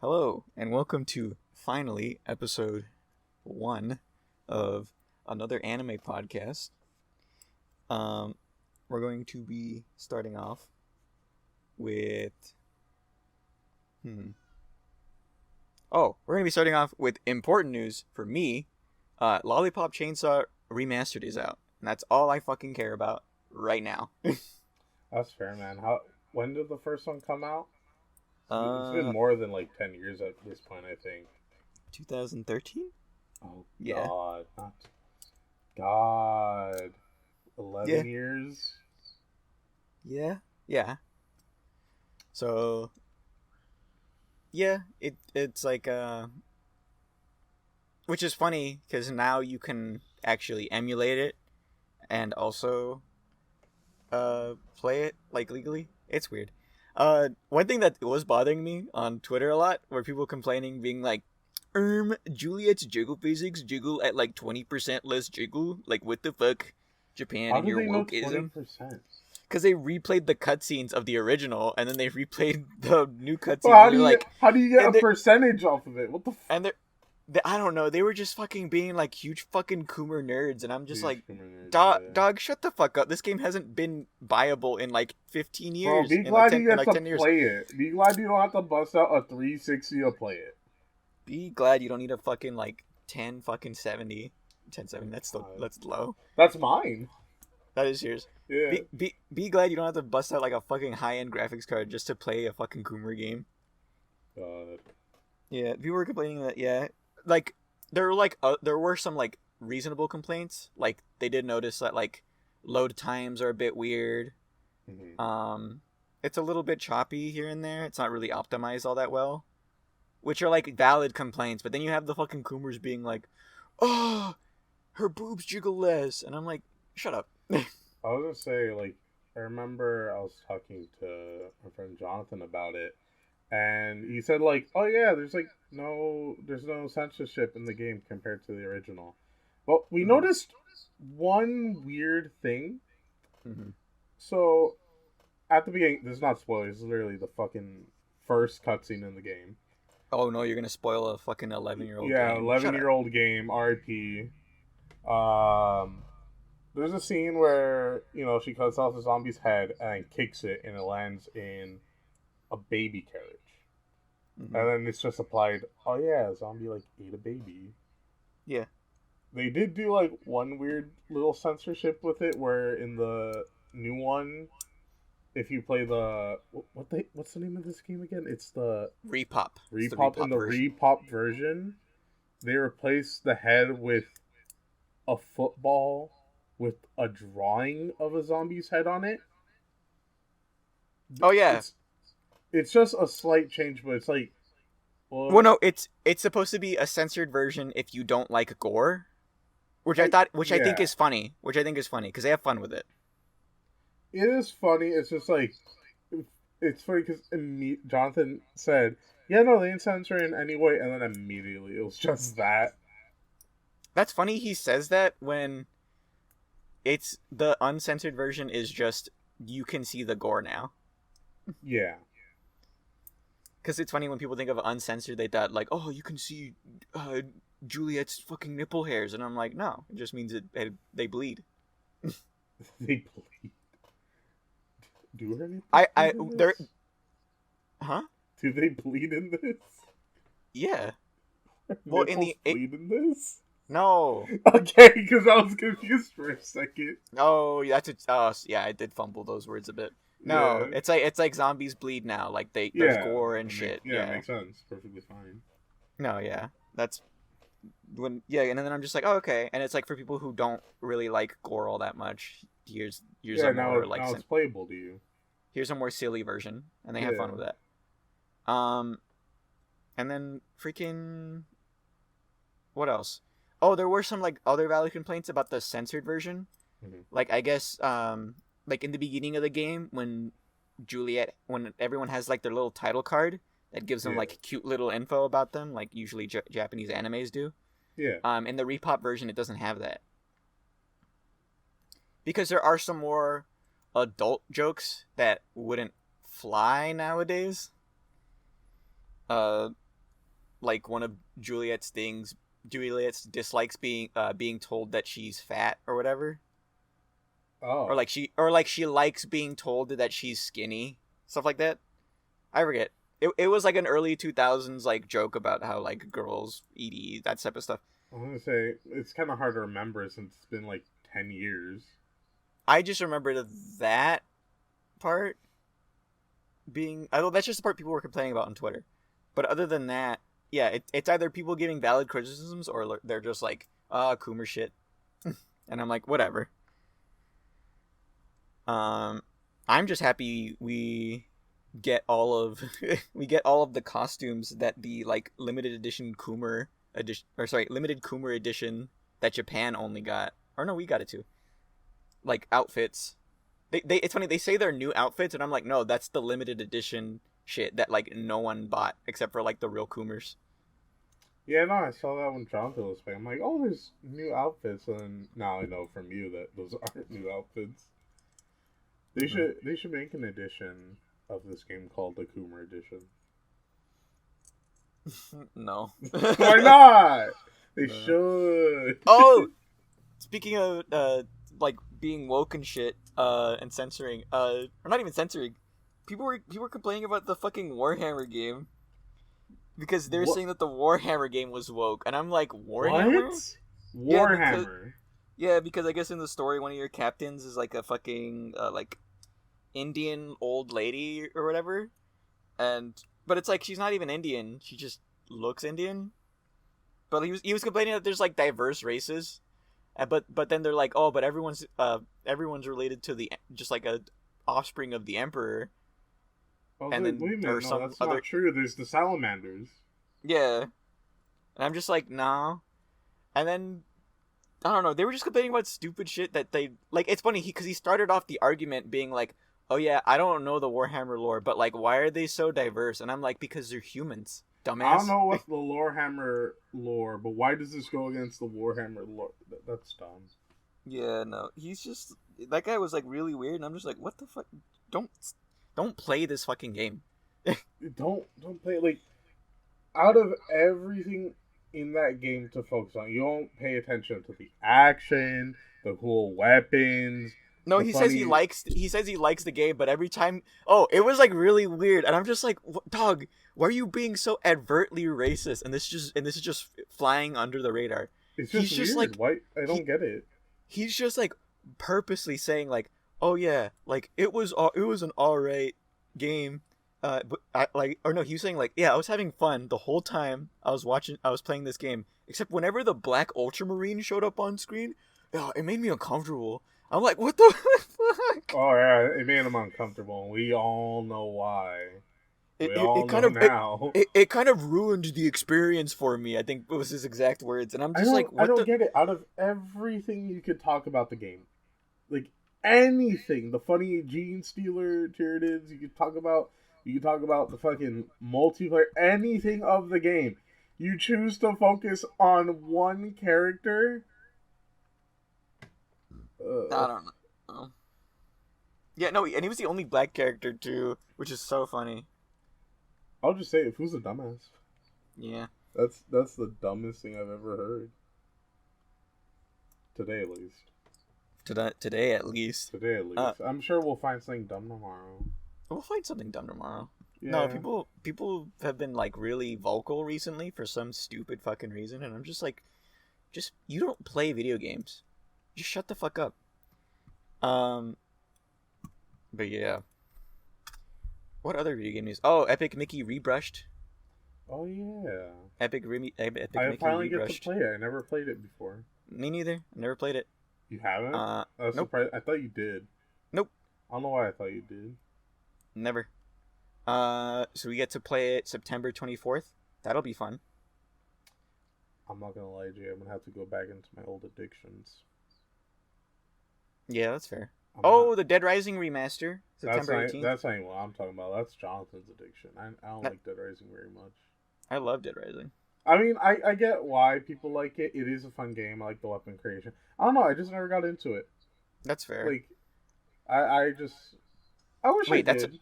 Hello, and welcome to finally episode 1 of another anime podcast. Um, we're going to be starting off with. Hmm. We're going to be starting off with important news for me. Lollipop Chainsaw Remastered is out, and that's all I fucking care about right now. That's fair, man. How? When did the first one come out? It's been uh, more than like 10 years at this point, I think. 2013? Oh Yeah. God, not God. Yeah. 11 years. Yeah. Yeah. So yeah, it's like which is funny because now you can actually emulate it and also play it like legally. It's weird. One thing that was bothering me on Twitter a lot were people complaining, being like, Juliet's jiggle physics jiggle at like 20% less jiggle. Like, what the fuck, Japan How and do your they know twenty wokeism? percent? Because they replayed the cutscenes of the original and then they replayed the new Well, cutscenes, and they're like, how do you get a and they're percentage off of it? What the? and they're I don't know. They were just fucking being like huge fucking Coomer nerds, and I'm just Huge like, community, yeah. dog, shut the fuck up. This game hasn't been viable in like 15 Bro, years, be glad you in get like to 10 years. play it. Be glad you don't have to bust out a 360 to play it. Be glad you don't need a fucking like 10 fucking 70. Oh 1070. God, That's low. that's mine. That is yours. Yeah. Be glad you don't have to bust out like a fucking high end graphics card just to play a fucking Coomer game. God. Yeah, people were complaining that, yeah, like there were some like reasonable complaints. Like they did notice that like load times are a bit weird. Mhm. It's a little bit choppy here and there. It's not really optimized all that well, which are like valid complaints. But then you have the fucking Coomers being like, "Oh, her boobs jiggle less," and I'm like, "Shut up." I was gonna say, like, I remember I was talking to my friend Jonathan about it, and he said, like, oh yeah, there's no censorship in the game compared to the original. But we Mm-hmm. noticed one weird thing. Mm-hmm. So at the beginning, this is not spoilers. This is literally the fucking first cutscene in the game. Oh no, you're gonna spoil a fucking 11-year-old Yeah, game. Shut up. 11-year-old game, RIP. Um, There's a scene where, she cuts off the zombie's head and kicks it, and it lands in a baby carriage. Mm-hmm. And then it's just applied, oh yeah, a zombie, like, ate a baby. Yeah. They did do, like, one weird little censorship with it, where in the new one, if you play the... what's the name of this game again? It's the Repop. It's the Repop. In repop the version. Repop version, they replaced the head with a football with a drawing of a zombie's head on it. Oh yeah. It's just a slight change, but it's like, Well, well, no, it's supposed to be a censored version if you don't like gore, which I think yeah, is funny, because they have fun with it. it is funny. It's just like, it's funny because Jonathan said, yeah, no, they didn't censor it in any way, and then immediately it was just that. That's funny. He says that when it's the uncensored version is just you can see the gore now. Yeah. Because it's funny when people think of uncensored, they thought like, oh, you can see Juliet's fucking nipple hairs, and I'm like, no, it just means they bleed. They bleed. Do her nipples I bleed in they're this? huh? Do they bleed in this? Yeah. Well, in Nipples the it, bleed in this? no. Okay, because I was confused for a second. Oh, that's it. Oh, yeah, I did fumble those words a bit. No, Yeah. it's like zombies bleed now. Like there's Yeah. gore and shit. It Yeah. makes sense. Perfectly fine. No, yeah. That's when yeah, and then I'm just like, oh, okay. And it's like for people who don't really like gore all that much, here's Yeah, a more like now it's playable to you. here's a more silly version, and they have fun Yeah. with that. Um, and then freaking what else? Oh, there were some like other valid complaints about the censored version. Mhm. Like I guess like in the beginning of the game when everyone has like their little title card that gives them Yeah. like cute little info about them, like usually Japanese animes do. Yeah. In the repop version, it doesn't have that because there are some more adult jokes that wouldn't fly nowadays. like one of Juliet's dislikes being told that she's fat or whatever, Oh, or like she likes being told that she's skinny, stuff like that. I forget. It was like an early 2000s like joke about how like girls eat that type of stuff. I'm gonna say it's kind of hard to remember since it's been like 10 years. I just remember that part being. I know that's just the part people were complaining about on Twitter. But other than that, yeah, it's either people giving valid criticisms or they're just like, Coomer shit, and I'm like, whatever. I'm just happy we get all of the costumes that the like limited edition Coomer edition, or sorry, limited Coomer edition that Japan only got. Or no, we got it too. Like outfits. They it's funny, they say they're new outfits and I'm like, no, that's the limited edition shit that like no one bought except for like the real Coomers. Yeah, no, I saw that when Jonathan was playing. I'm like, oh, there's new outfits, and now I know from you that those aren't new outfits. They should make an edition of this game called the Coomer Edition. No. Why not? They should. Oh, speaking of like being woke and shit, and censoring, or not even censoring, people were complaining about the fucking Warhammer game because they're saying that the Warhammer game was woke, and I'm like, Warhammer? What? Warhammer. Yeah, because I guess in the story, one of your captains is like a fucking like Indian old lady or whatever, but it's like she's not even Indian; she just looks Indian. But he was complaining that there's like diverse races, but then they're like, oh, but everyone's related to the just like a offspring of the emperor. Oh, and then wait a minute, or no, some that's other not true. There's the salamanders. yeah, and I'm just like, nah. And then I don't know, they were just complaining about stupid shit that they like. It's funny because he started off the argument being like, oh yeah, I don't know the Warhammer lore, but like, why are they so diverse? And I'm like, because they're humans, dumbass. I don't know what's the Lorehammer lore, but why does this go against the Warhammer lore? That's dumb. Yeah, no, he's just that guy was like really weird, and I'm just like, what the fuck? Don't play this fucking game. Don't play like out of everything in that game to focus on. You don't pay attention to the action, the cool weapons. No, he says he likes the game, but every time, it was like really weird, and I'm just like, dog, why are you being so overtly racist? And this is just flying under the radar. It's just he's just weird. like, why I don't get it. He's just like purposely saying like, oh yeah, like it was an alright game, but he was saying like, yeah, I was having fun the whole time I was playing this game, except whenever the black ultramarine showed up on screen, it made me uncomfortable. I'm like, what the fuck? Oh yeah, it made him uncomfortable, and we all know why. It kind of ruined the experience for me. I think it was his exact words, and I'm just like, I don't get it. Out of everything you could talk about the game, like anything, the funny gene stealer Tyranids, you could talk about the fucking multiplayer, anything of the game. You choose to focus on one character. I don't know. Yeah, no, and he was the only black character too, which is so funny. I'll just say it. Who's a dumbass? Yeah. That's the dumbest thing I've ever heard. Today at least. Today at least. I'm sure we'll find something dumb tomorrow. We'll find something dumb tomorrow. Yeah. No, people have been like really vocal recently for some stupid fucking reason, and I'm just like, you don't play video games. Just shut the fuck up. But yeah. What other video game news? Oh, Epic Mickey rebrushed. Oh yeah. Epic Mickey finally rebrushed. get to play it. I never played it before. Me neither. I never played it. You haven't? I was nope. surprised. I thought you did. Nope. I don't know why I thought you did. Never. So we get to play it September 24th. That'll be fun. I'm not gonna lie to you. I'm gonna have to go back into my old addictions. Yeah, that's fair. The the Dead Rising remaster, September 18th. That's not even what I'm talking about. That's Jonathan's addiction. I don't like Dead Rising very much. I love Dead Rising. I mean, I get why people like it. It is a fun game. I like the weapon creation. I don't know. I just never got into it. That's fair. Like, I wish I did.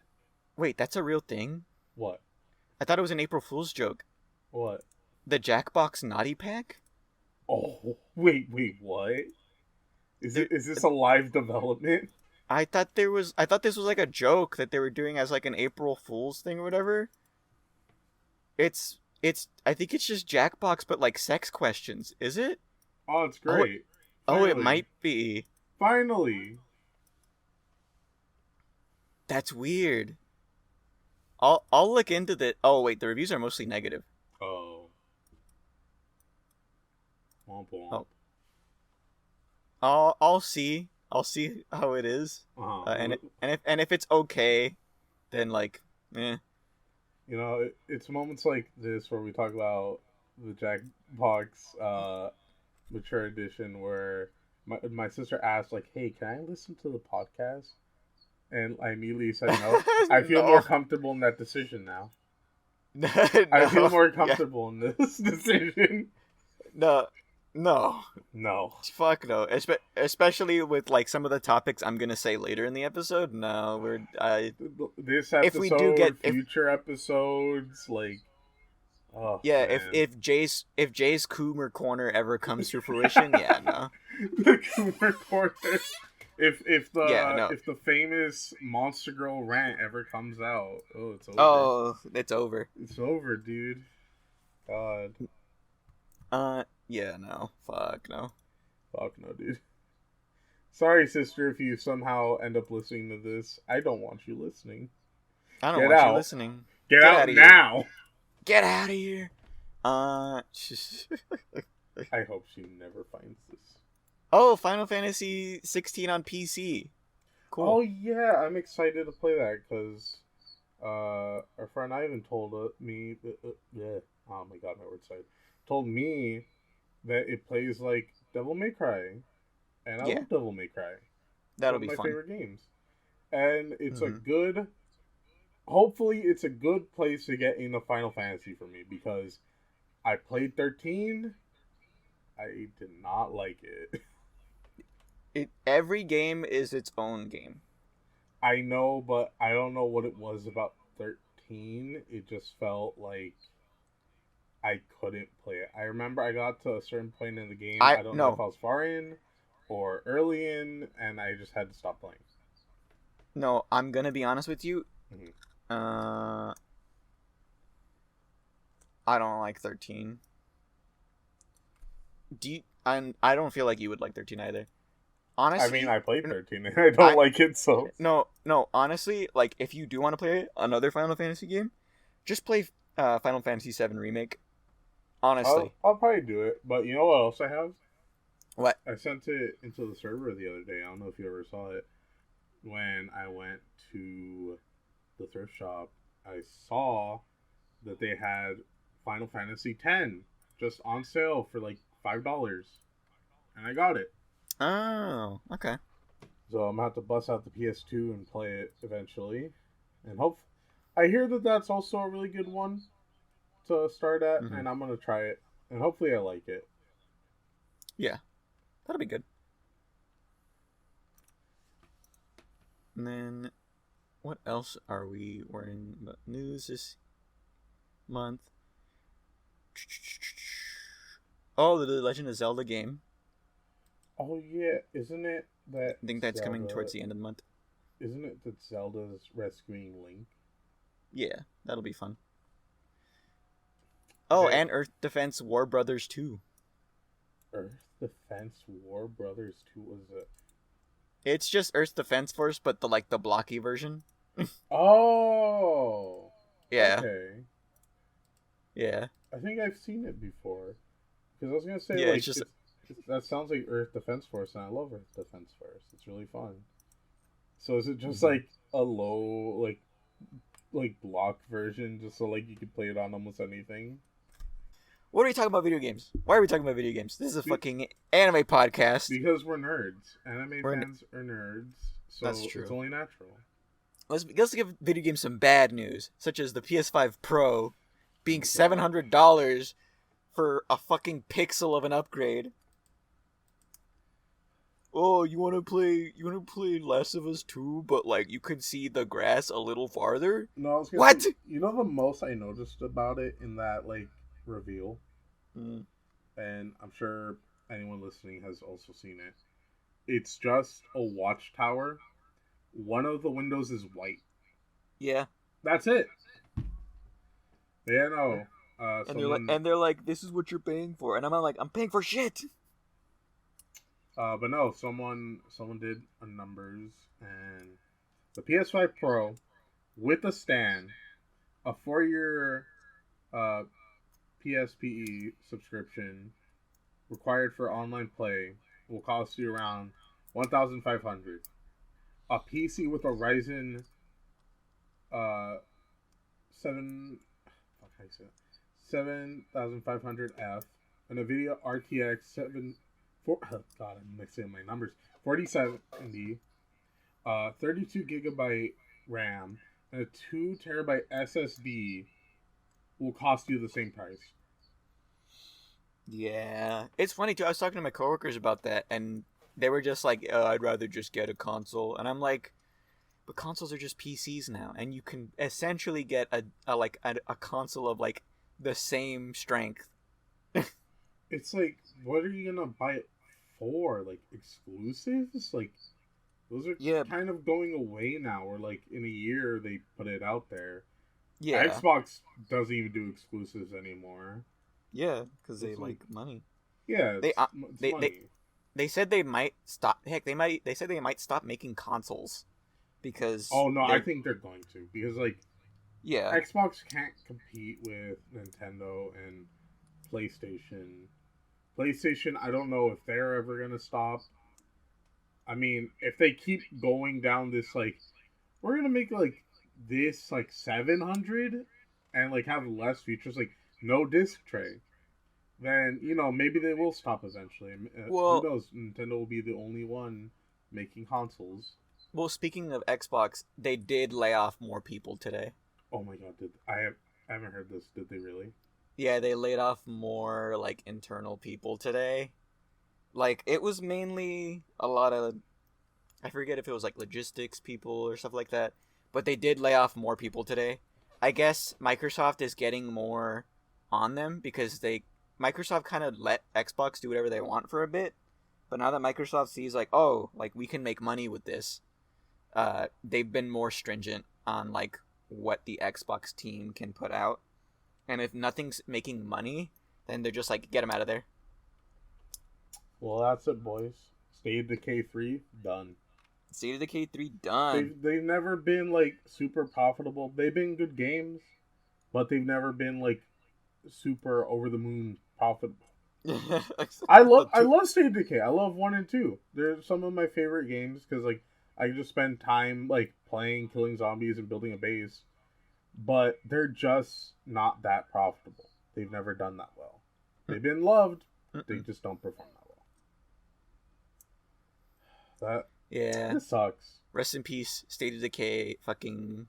Wait, that's a real thing? What? I thought it was an April Fool's joke. What? The Jackbox Naughty Pack? Oh, wait, what? There, Is this a live development? I thought this was like a joke that they were doing as like an April Fool's thing or whatever. I think it's just Jackbox but like sex questions, is it? Oh, it's Oh, great. it Finally. might be. Finally. That's weird. I'll look into the. Oh wait, the reviews are mostly negative. Oh. Womp womp. Oh. I'll see how it is. Uh-huh. And if it's okay, then like, eh. You know, it's moments like this where we talk about the Jackbox Mature Edition where my sister asked, like, hey, can I listen to the podcast? And I immediately said no. I feel No. more comfortable in that decision now. No, I feel more yeah. comfortable in this decision. No, No. fuck no. Especially with like some of the topics I'm gonna say later in the episode. No, This if we do get future episodes, like, oh yeah, man. if Jay's Coomer Corner ever comes to fruition, yeah, no. The Coomer Corner. If the famous Monster Girl rant ever comes out, oh, it's over. Oh, it's over. It's over, dude. God. Yeah, no. Fuck no. Fuck no, dude. Sorry, sister, if you somehow end up listening to this. I don't want you listening. I don't Get want out. you listening. Get out outta now! Here. Get out of here. I hope she never finds this. Oh, Final Fantasy 16 on PC. Cool. Oh yeah, I'm excited to play that because our friend Ivan told me. Oh my god, my word side. Told me that it plays like Devil May Cry, and I love Devil May Cry. That'll be fun. One of my favorite games, and it's a good. Hopefully, it's a good place to get into Final Fantasy for me because I played 13. I did not like it. Every game is its own game. I know, but I don't know what it was about 13. It just felt like I couldn't play it. I remember I got to a certain point in the game. I don't know if I was far in or early in, and I just had to stop playing. No, I'm gonna be honest with you. Mm-hmm. I don't like 13. I don't feel like you would like 13 either. Honestly, I mean, I played 13 and I don't like it, so... No, honestly, like, if you do want to play another Final Fantasy game, just play Final Fantasy VII Remake. Honestly. I'll probably do it, but you know what else I have? What? I sent it into the server the other day. I don't know if you ever saw it. When I went to the thrift shop, I saw that they had Final Fantasy X just on sale for like $5. And I got it. Oh, okay. So I'm gonna have to bust out the PS2 and play it eventually, and I hear that that's also a really good one to start at, and I'm gonna try it, and hopefully I like it. Yeah, that'll be good. And then, what else are we wearing about news this month? Oh, the Legend of Zelda game. Oh yeah, isn't it that? I think that's coming towards the end of the month. Isn't it that Zelda's rescuing Link? Yeah, that'll be fun. Oh, and Earth Defense War Brothers 2. Earth Defense War Brothers 2 was it? It's just Earth Defense Force, but the blocky version. Oh. Yeah. Okay. Yeah. I think I've seen it before. Because I was gonna say, that sounds like Earth Defense Force, and I love Earth Defense Force. It's really fun. So is it just like a low, like block version, just so like you could play it on almost anything? What are we talking about video games? Why are we talking about video games? This is a fucking anime podcast. Because we're nerds. Anime fans are nerds. So that's true. It's only natural. Let's give video games some bad news, such as the PS5 Pro being $700 for a fucking pixel of an upgrade. Oh, you wanna play Last of Us 2, but like you can see the grass a little farther? No, I was gonna what? Say, you know the most I noticed about it in that like reveal, Mm. and I'm sure anyone listening has also seen it. It's just a watchtower. One of the windows is white. Yeah. That's it. Yeah, Yeah. no. Someone, And they're like, this is what you're paying for, and I'm not like, I'm paying for shit. but no, someone did a numbers, and the PS5 Pro with a stand, a 4-year uh, PSPE subscription required for online play will cost you around 1,500. A PC with a Ryzen 7 how 7500F, an NVIDIA RTX 4, I'm mixing my numbers. 4070, 32 GB RAM, and a 2 TB SSD will cost you the same price. Yeah, it's funny too. I was talking to my coworkers about that, and they were just like, I'd rather just get a console," and I'm like, "But consoles are just PCs now, and you can essentially get a console of like the same strength." It's like, what are you gonna buy it for? Like exclusives? Like those are Yeah, kind of going away now. Or like in a year they put it out there. yeah, Xbox doesn't even do exclusives anymore. yeah, because they It's like, like money. yeah, They it's they they money. they said they might stop. Heck, they said they might stop making consoles because Oh no, I they're think they're going to, because like yeah Xbox can't compete with Nintendo and PlayStation. PlayStation, I don't know if they're ever gonna stop. I mean, if they keep going down this like, we're gonna make like this like 700 and like have less features, like no disc tray, then maybe they will stop eventually. Who well knows? Nintendo will be the only one making consoles. well speaking of Xbox, they did lay off more people today. Oh my god, did I haven't heard this. Did they really? Yeah, they laid off more like internal people today. Like it was mainly a lot of, I forget if it was like logistics people or stuff like that, but they did lay off more people today. I guess Microsoft is getting more on them because Microsoft kind of let Xbox do whatever they want for a bit, but now that Microsoft sees like, oh, like we can make money with this, they've been more stringent on like what the Xbox team can put out. And if nothing's making money, then they're just like, get them out of there. Well, that's it, boys. State of Decay 3 done. State of Decay 3 done. They've never been like super profitable. They've been good games, but they've never been like super over the moon profitable. I love State of Decay. I love 1 and 2. They're some of my favorite games because like I just spend time like playing, killing zombies, and building a base. But they're just not that profitable. They've never done that well. They've been loved. They just don't perform that well. Yeah. This sucks. Rest in peace, State of Decay fucking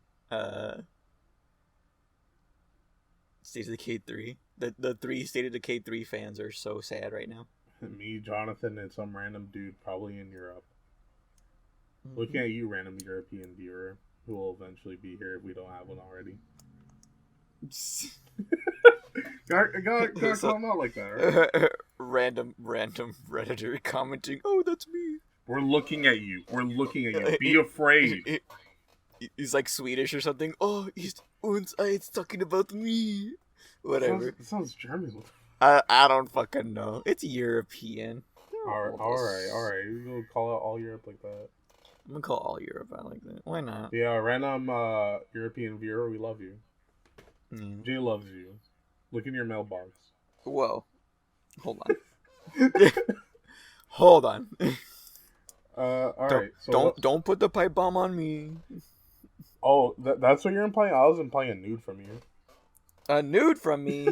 State of Decay 3. The 3 State of Decay 3 fans are so sad right now. Me, Jonathan, and some random dude probably in Europe. Mm-hmm. Looking at you, random European viewer, who will eventually be here if we don't have one already. Gotta call him out like that, right? Random Redditor commenting, "Oh, that's me." We're looking at you. We're looking at you. Be afraid. He's like Swedish or something. Oh, he's it's talking about me. Whatever. It sounds German. I don't fucking know. It's European. All right. You're gonna call out all Europe like that? I'm gonna call all Europe out like that. Why not? Yeah, random European viewer, we love you. Mm. Jay loves you. Look in your mailbox. Whoa. Hold on. Hold on. Alright. So don't put the pipe bomb on me. Oh, that's what you're implying? I was implying a nude from you. A nude from me?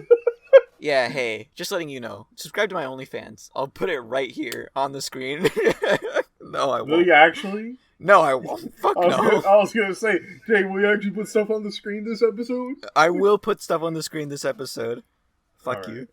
Yeah, hey, just letting you know. Subscribe to my OnlyFans. I'll put it right here on the screen. No, I won't. Will you actually? No, I won't. Fuck no. I was gonna say, Jay, will you actually put stuff on the screen this episode? I will put stuff on the screen this episode. Fuck you.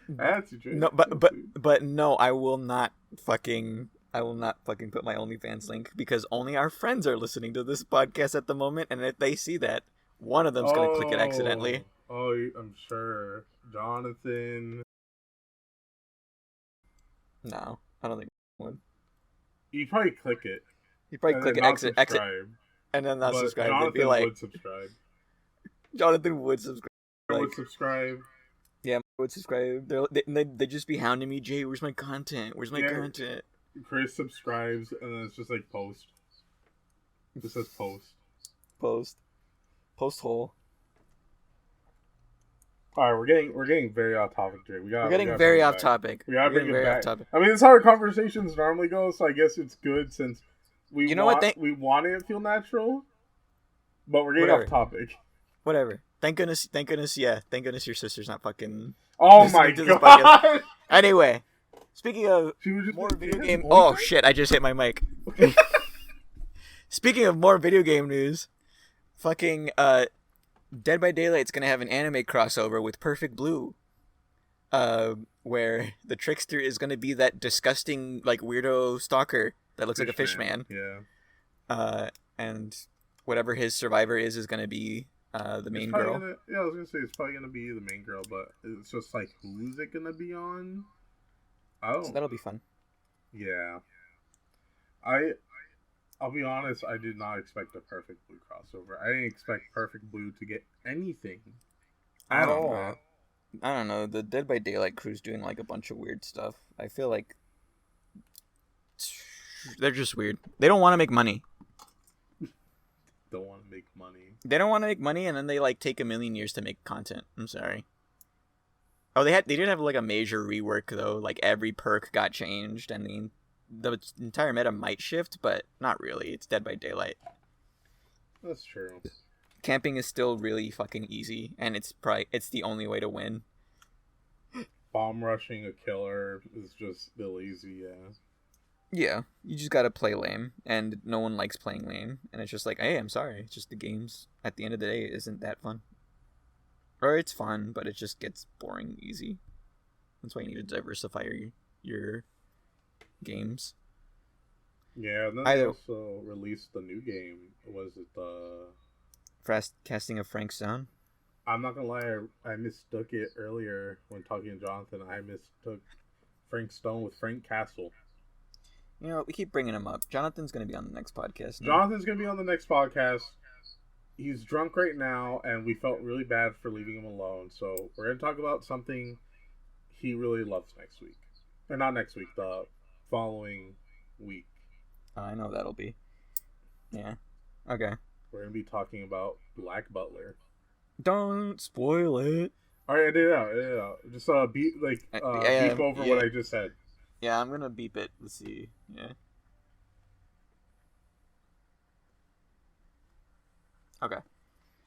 That's you, Jay. No, but no, I will not fucking put my OnlyFans link because only our friends are listening to this podcast at the moment, and if they see that, one of them's gonna click it accidentally. Oh, I'm sure. Jonathan. No, I don't think it would. You probably click it You'd probably and click then it, not exit, subscribe. and then not But subscribe. They'd be Jonathan like, would subscribe. Jonathan would subscribe. Would Like, subscribe. yeah, would subscribe. They'd just be hounding me, Jay, where's my content? Where's my content? Chris subscribes, and then it's just like post. It says post. Post hole. All right, we're getting very off topic, Jay. We're getting very off topic. We gotta bring it back. Off topic. I mean, it's how our conversations normally go, so I guess it's good since we we want it to feel natural, but we're getting off topic. Whatever. Thank goodness. Yeah. Thank goodness your sister's not fucking. Oh my god. Anyway, speaking of more video game. Oh shit! I just hit my mic. Speaking of more video game news, fucking Dead by Daylight's gonna have an anime crossover with Perfect Blue, where the trickster is gonna be that disgusting like weirdo stalker that looks like a fish man. Yeah. And whatever his survivor is gonna be the main girl. I was gonna say it's probably gonna be the main girl, but it's just like who's it gonna be on? So that'll be fun. Yeah. I'll be honest, I did not expect a Perfect Blue crossover. I didn't expect Perfect Blue to get anything at all. I don't know. The Dead by Daylight crew's doing like a bunch of weird stuff. I feel like they're just weird. They don't want to make money. They don't want to make money, and then they like take a million years to make content. I'm sorry. Oh, they did have like a major rework though. Like every perk got changed, and the entire meta might shift, but not really. It's Dead by Daylight. That's true. Camping is still really fucking easy, and it's the only way to win. Bomb rushing a killer is just still easy, yeah. Yeah, you just gotta play lame, and no one likes playing lame, and it's just like, hey, I'm sorry, it's just the games at the end of the day isn't that fun. Or it's fun, but it just gets boring easy. That's why you need to diversify your games. Yeah, and then they also released the new game. Was it the Fast Casting of Frank Stone? I'm not gonna lie, I mistook it earlier when talking to Jonathan. I mistook Frank Stone with Frank Castle. You know, we keep bringing him up. Jonathan's going to be on the next podcast. Jonathan's going to be on the next podcast. He's drunk right now, and we felt really bad for leaving him alone. So we're going to talk about something he really loves next week. Or not next week, the following week. I know that'll be. Yeah. Okay. We're going to be talking about Black Butler. Don't spoil it. All right, I did it out. Just beep over what I just said. Yeah, I'm gonna beep it. Let's see. Yeah. Okay.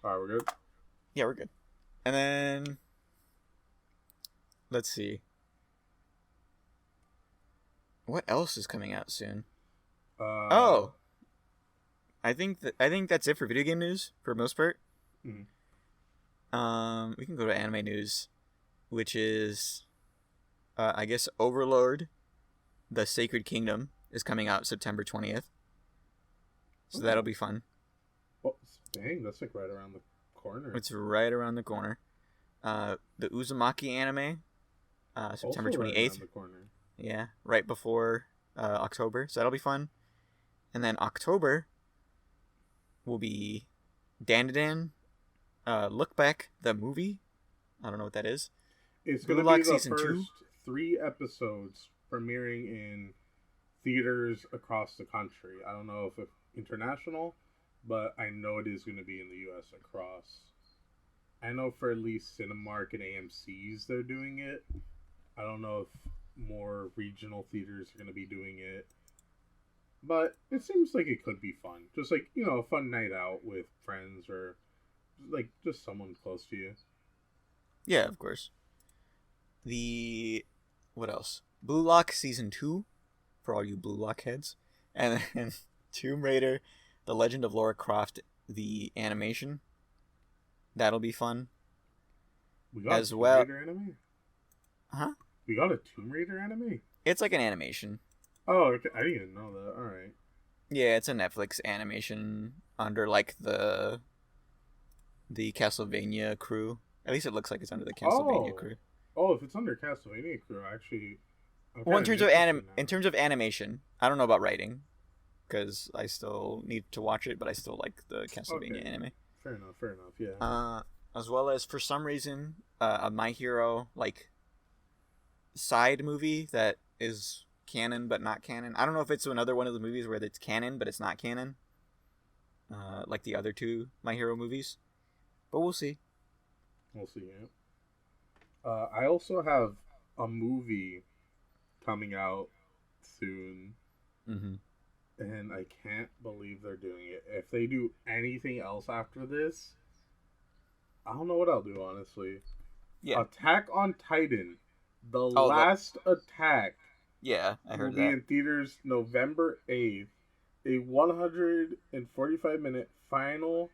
Alright, we're good? Yeah, we're good. And then let's see. What else is coming out soon? I think that's it for video game news for the most part. Mm-hmm. We can go to anime news, which is I guess Overlord The Sacred Kingdom is coming out September 20th. So that'll be fun. Oh, dang, that's like right around the corner. It's right around the corner. The Uzumaki anime, September 28th. Right around the corner. Yeah, right before October. So that'll be fun. And then October will be Dandadan, Look Back, the movie. I don't know what that is. It's going to be the first 3 episodes premiering in theaters across the country. I don't know if it's international, but I know it is going to be in the U.S. across. I know for at least Cinemark and AMC's they're doing it. I don't know if more regional theaters are going to be doing it. But it seems like it could be fun. Just like, a fun night out with friends or like just someone close to you. Yeah, of course. What else? Blue Lock Season 2, for all you Blue Lock heads. And then Tomb Raider, The Legend of Lara Croft, the animation. That'll be fun. We got a Tomb Raider anime? Huh? We got a Tomb Raider anime? It's like an animation. Oh, okay. I didn't even know that. Alright. Yeah, it's a Netflix animation under like the Castlevania crew. At least it looks like it's under the Castlevania Oh, crew. oh, if it's under Castlevania crew, actually, I'm Well, kind of interested now. in terms of animation, I don't know about writing because I still need to watch it, but I still like the Castlevania Okay, anime. fair enough. Yeah. As well as for some reason, a My Hero like side movie that is canon but not canon. I don't know if it's another one of the movies where it's canon but it's not canon, like the other two My Hero movies. But we'll see. We'll see. Yeah. I also have a movie coming out soon, Mm-hmm. and I can't believe they're doing it. If they do anything else after this, I don't know what I'll do, honestly. Yeah. Attack on Titan, The Oh, Last Attack, yeah, I will heard be that. in theaters November 8th. A 145-minute final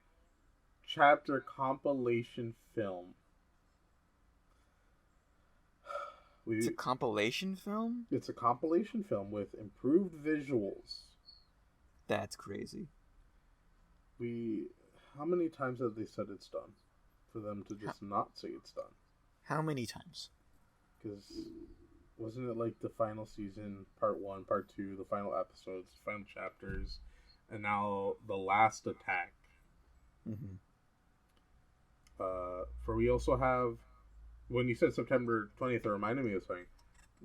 chapter compilation film. It's a compilation film? It's a compilation film with improved visuals. That's crazy. How many times have they said it's done? For them to just not say it's done. How many times? Because wasn't it like the final season, part 1, part 2, the final episodes, final chapters, and now the last attack? Mm-hmm. For we also have, when you said September 20th, it reminded me of something.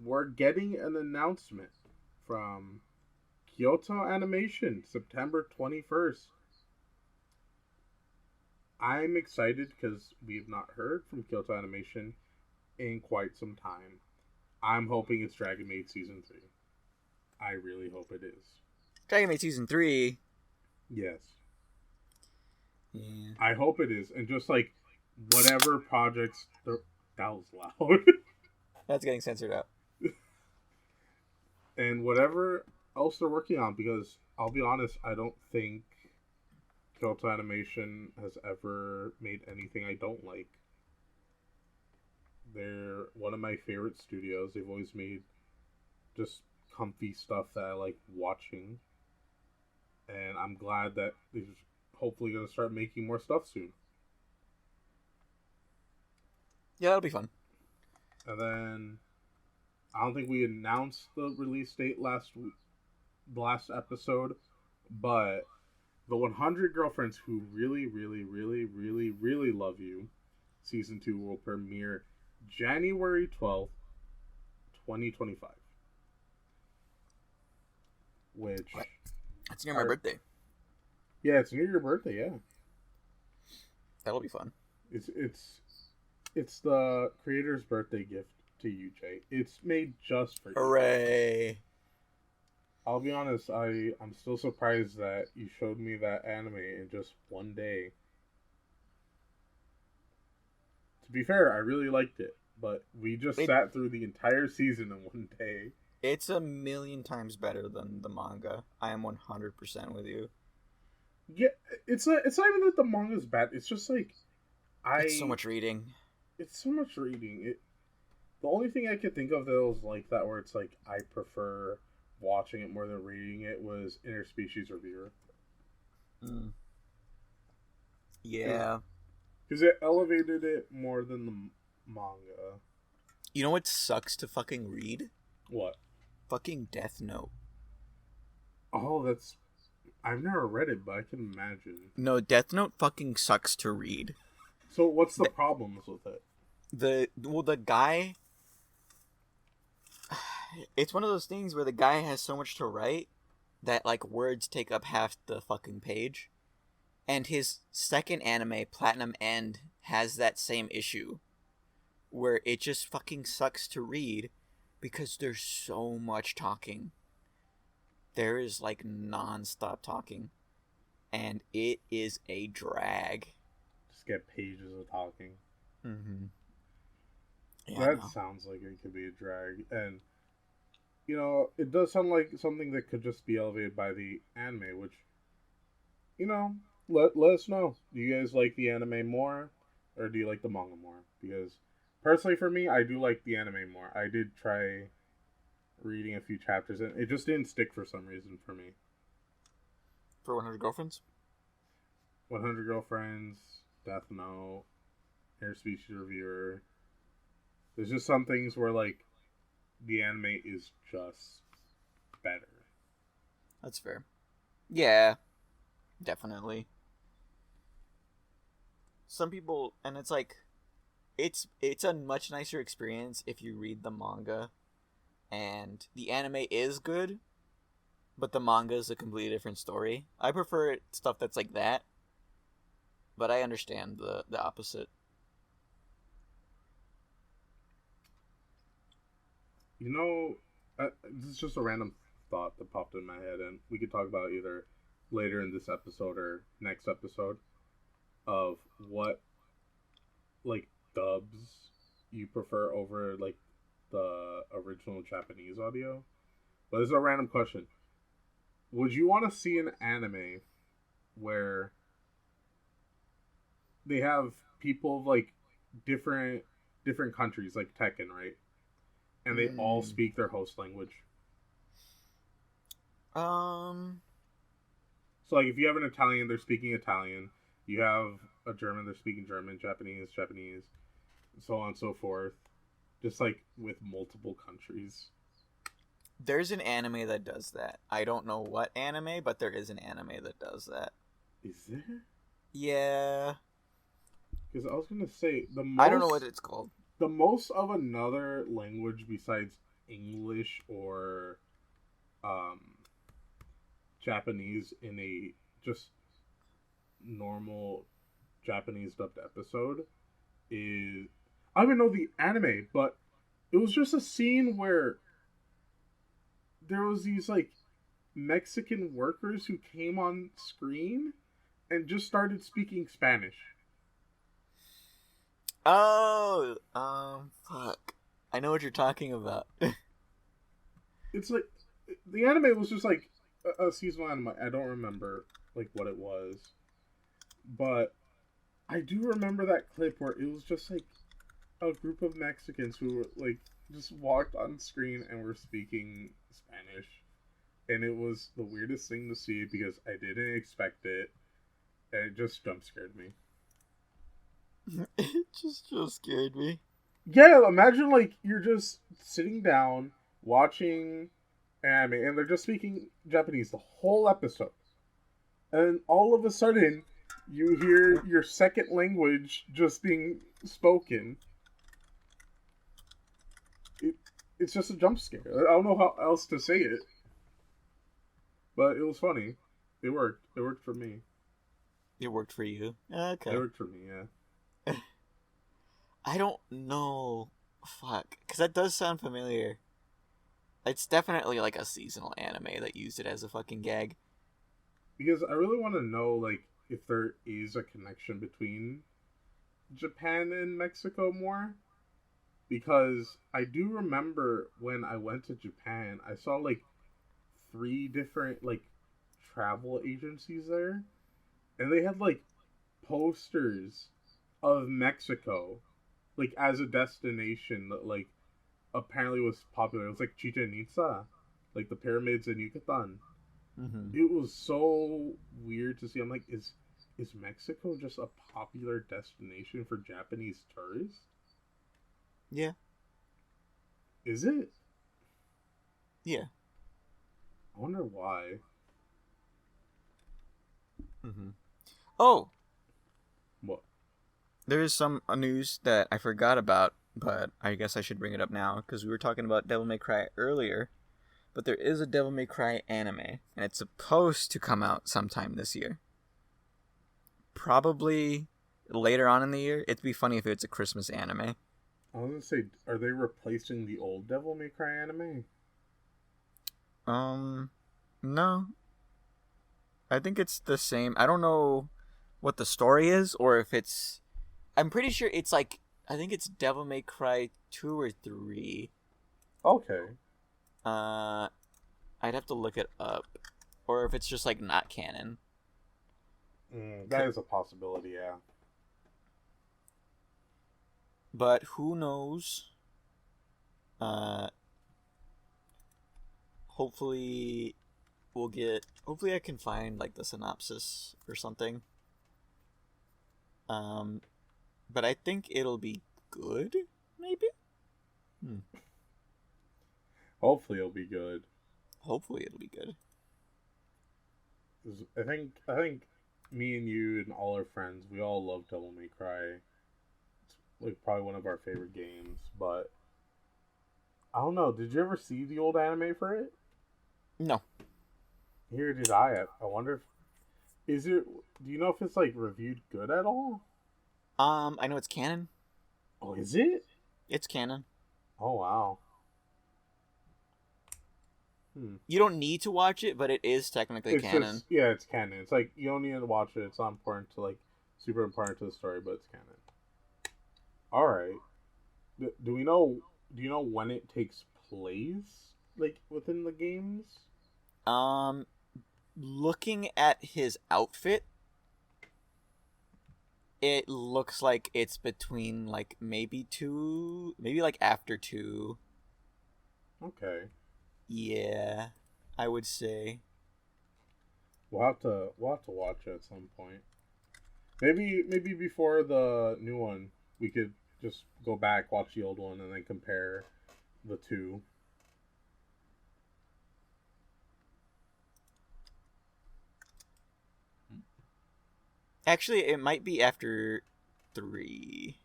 We're getting an announcement from Kyoto Animation, September 21st. I'm excited because we've not heard from Kyoto Animation in quite some time. I'm hoping it's Dragon Maid Season 3. I really hope it is. Dragon Maid Season 3. Yes. Yeah. I hope it is. And just like whatever projects... That was loud. That's getting censored out. And whatever else they're working on, because I'll be honest, I don't think Kyoto Animation has ever made anything I don't like. They're one of my favorite studios. They've always made just comfy stuff that I like watching. And I'm glad that they're hopefully going to start making more stuff soon. Yeah, that'll be fun. And then I don't think we announced the release date last episode, but the 100 Girlfriends Who Really, Really, Really, Really, Really Love You Season 2 will premiere January 12th, 2025. Which... It's near my birthday. Yeah, it's near your birthday, yeah. That'll be fun. It's the creator's birthday gift to you, Jay. It's made just for you. Hooray! I'll be honest, I'm still surprised that you showed me that anime in just one day. To be fair, I really liked it, but we just sat through the entire season in one day. It's a million times better than the manga. I am 100% with you. Yeah, it's not even that the manga's bad. It's just like it's so much reading. It's so much reading. The only thing I could think of that was like that, where it's like I prefer watching it more than reading it, was Interspecies Reviewer. Mm. Yeah. Because it elevated it more than the manga. You know what sucks to fucking read? What? Fucking Death Note. Oh, I've never read it, but I can imagine. No, Death Note fucking sucks to read. So what's the problems with it? The guy... It's one of those things where the guy has so much to write that, like, words take up half the fucking page. And his second anime, Platinum End, has that same issue. Where it just fucking sucks to read because there's so much talking. There is, like, non-stop talking. And it is a drag. Just get pages of talking. Mm-hmm. Yeah, that sounds like it could be a drag. And, you know, it does sound like something that could just be elevated by the anime, which, you know, let us know. Do you guys like the anime more, or do you like the manga more? Because, personally for me, I do like the anime more. I did try reading a few chapters, and it just didn't stick for some reason for me. For 100 Girlfriends? 100 Girlfriends, Death Note. interspecies reviewer. There's just some things where like the anime is just better. That's fair. Yeah, definitely. Some people, and it's like, it's a much nicer experience if you read the manga, and the anime is good, but the manga is a completely different story. I prefer stuff that's like that, but I understand the opposite. You know, this is just a random thought that popped in my head, and we could talk about either later in this episode or next episode of what like dubs you prefer over like the original Japanese audio. But this is a random question. Would you want to see an anime where they have people of like different different countries like Tekken, right? And they all Mm. speak their host language. Um, So like if you have an Italian, they're speaking Italian. You have a German, they're speaking German, Japanese, Japanese, so on and so forth. Just like with multiple countries. there's an anime that does that. I don't know what anime, but there is an anime that does that. Is there? Yeah, Because I was gonna say I don't know what it's called. the most of another language besides English or um, Japanese in a just normal Japanese dubbed episode is I don't even know the anime, but it was just a scene where there was these like Mexican workers who came on screen and just started speaking Spanish. Oh, fuck. I know what you're talking about. It's like the anime was just like a seasonal anime. I don't remember like what it was, but I do remember that clip where it was just like a group of Mexicans who were like just walked on screen and were speaking Spanish, and it was the weirdest thing to see because I didn't expect it, and it just jump scared me. It just scared me. Yeah, imagine like you're just sitting down watching anime and they're just speaking Japanese the whole episode. And all of a sudden you hear your second language just being spoken. It, it's just a jump scare. I don't know how else to say it. But it was funny. It worked. It worked for me. It worked for you. It Okay. worked for me, yeah. I don't know. Fuck. Because that does sound familiar. It's definitely like a seasonal anime that used it as a fucking gag. Because I really want to know, like, if there is a connection between Japan and Mexico more. Because I do remember when I went to Japan, I saw, like, 3 different, like, travel agencies there. And they had, like, posters of Mexico, like, as a destination that, like, apparently was popular. It was, like, Chichen Itza, like, the pyramids in Yucatan. Mm-hmm. It was so weird to see. I'm like, is Mexico just a popular destination for Japanese tourists? Yeah. Is it? Yeah. I wonder why. Mm-hmm. Oh, What? there is some news that I forgot about, but I guess I should bring it up now because we were talking about Devil May Cry earlier. But there is a Devil May Cry anime, and it's supposed to come out sometime this year. Probably later on in the year. It'd be funny if it's a Christmas anime. I was gonna say, are they replacing the old Devil May Cry anime? No. I think it's the same. I don't know what the story is, or if it's... I'm pretty sure it's like... I think it's Devil May Cry 2 or 3. Okay. I'd have to look it up. Or if it's just, like, not canon. That is a possibility, yeah. But who knows? Hopefully we'll get... Hopefully I can find, like, the synopsis or something. but I think it'll be good. Maybe. Hopefully, it'll be good. Hopefully, it'll be good. 'Cause I think me and you and all our friends, we all love Devil May Cry. It's like probably one of our favorite games. But I don't know. Did you ever see the old anime for it? No. Here did I. I wonder if is it. Do you know if it's like reviewed good at all? I know it's canon. Oh, is it? It's canon. Oh wow. Hmm. You don't need to watch it, but it is technically It's canon. just yeah, it's canon. It's like you don't need to watch it. It's not important to like super important to the story, but it's canon. All right. Do we know? Do you know when it takes place? Like within the games? Um, Looking at his outfit, it looks like it's between like maybe two, maybe like after two. Okay. Yeah, I would say. We'll have to watch it at some point. Maybe before the new one, we could just go back, watch the old one, and then compare the two. Actually, it might be after three.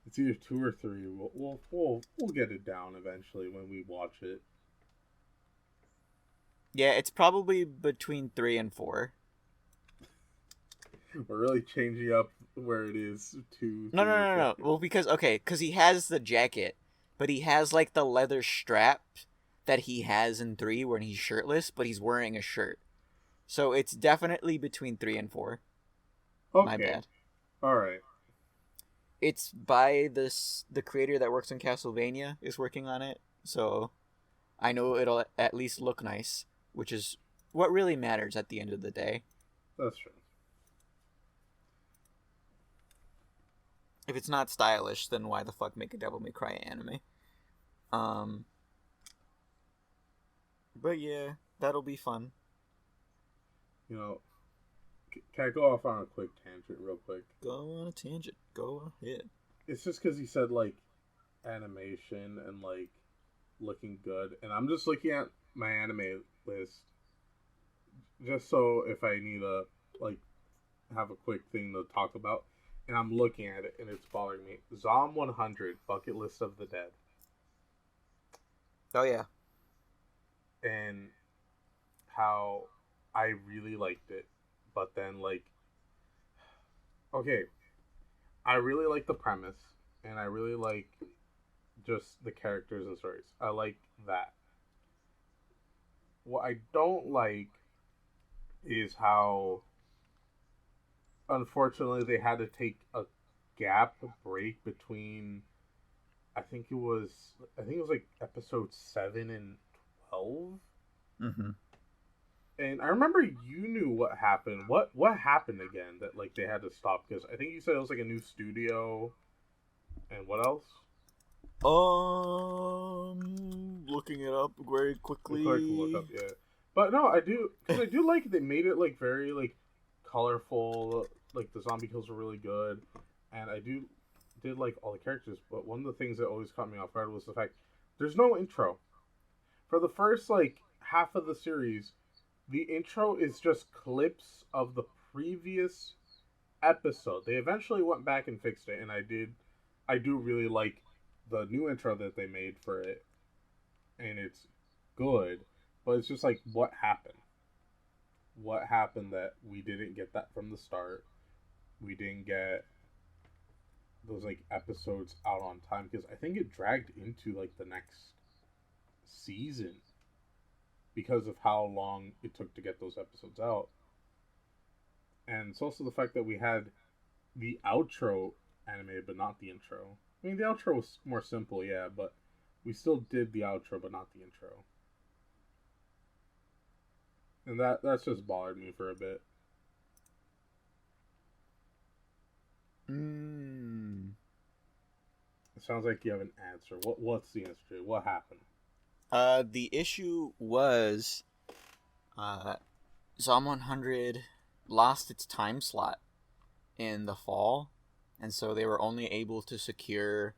It's either two or three. We'll get it down eventually when we watch it. Yeah, it's probably between 3 and 4. We're really changing up where it is two. No, three, no, no, no. four. Well, because he has the jacket, but he has like the leather strap that he has in 3 when he's shirtless, but he's wearing a shirt. So it's definitely between 3 and 4. Okay. My bad. All right. It's by the creator that works on Castlevania is working on it, so I know it'll at least look nice, which is what really matters at the end of the day. That's true. If it's not stylish, then why the fuck make a Devil May Cry anime? But yeah, that'll be fun. You know, can I go off on a quick tangent real quick? Go on a tangent. Go ahead. It's just because he said like animation and like looking good, and I'm just looking at my anime list just so if I need to like have a quick thing to talk about, and I'm looking at it and it's bothering me. Zom 100 Bucket List of the Dead, Oh yeah. and how I really liked it, but then like okay, I really like the premise, and I really like just the characters and stories. I like that. What I don't like is how, unfortunately, they had to take a gap break between. I think it was like episode 7 and 12. Mm-hmm. And I remember you knew what happened. What happened again that like they had to stop? Because I think you said it was like a new studio. And what else? Looking it up very quickly. It's hard to look up, yeah. But no, I do, because I do like it. They made it like very like colorful. Like the zombie kills were really good, and I did like all the characters. But one of the things that always caught me off guard was the fact there's no intro for the first like half of the series. The intro is just clips of the previous episode. They eventually went back and fixed it, and I do really like the new intro that they made for it, and it's good. But it's just like, what happened? What happened that we didn't get that from the start? We didn't get those like episodes out on time, because I think it dragged into like the next season because of how long it took to get those episodes out. And it's also the fact that we had the outro animated but not the intro. I mean, the outro was more simple, yeah, but we still did the outro but not the intro. And that's just bothered me for a bit. It sounds like you have an answer. What's the answer? What happened? The issue was, Zom 100 lost its time slot. in the fall, and so they were only able to secure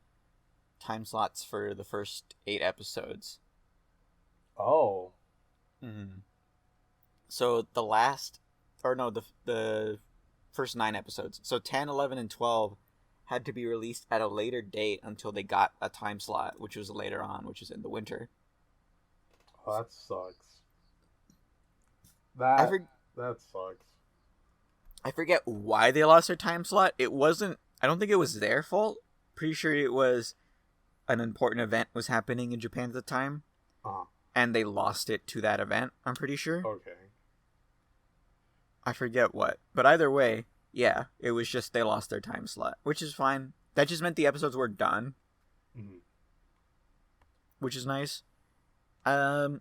time slots for the first 8 episodes. Oh. Mm-hmm. So the last, or no, the first 9 episodes. So 10, 11, and 12 had to be released at a later date until they got a time slot, which was later on, which is in the winter. Oh, that sucks. I That sucks. I forget why they lost their time slot. It wasn't. I don't think it was their fault. Pretty sure it was an important event was happening in Japan at the time, and they lost it to that event. I'm pretty sure. Okay. I forget what, but either way, yeah, it was just they lost their time slot, which is fine. That just meant the episodes were done, which is nice. I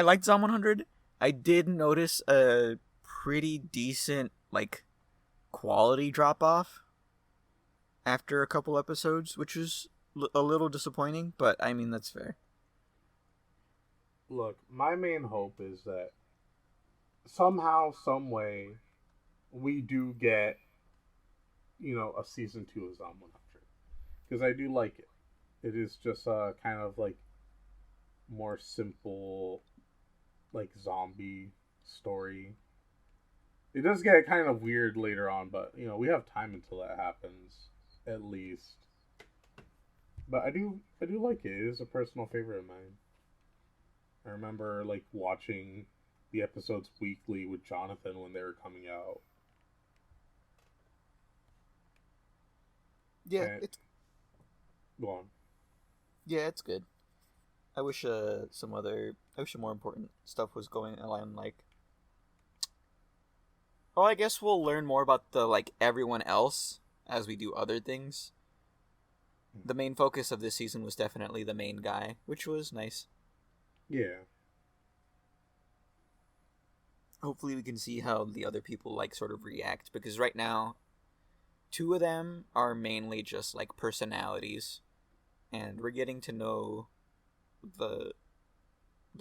liked Zom 100. I did notice a pretty decent quality drop off after a couple episodes, which was a little disappointing, but I mean that's fair. Look, my main hope is that somehow, some way, we do get, a season 2 of Zom 100, because I do like it. It is just kind of more simple, zombie story. It does get kind of weird later on, but we have time until that happens, at least. But I do like it. It is a personal favorite of mine. I remember watching the episodes weekly with Jonathan when they were coming out. Yeah, it's go on. Yeah, it's good. I wish some more important stuff was going on. Well, I guess we'll learn more about the everyone else as we do other things. The main focus of this season was definitely the main guy, which was nice. Yeah. Hopefully we can see how the other people sort of react, because right now 2 of them are mainly just personalities, and we're getting to know the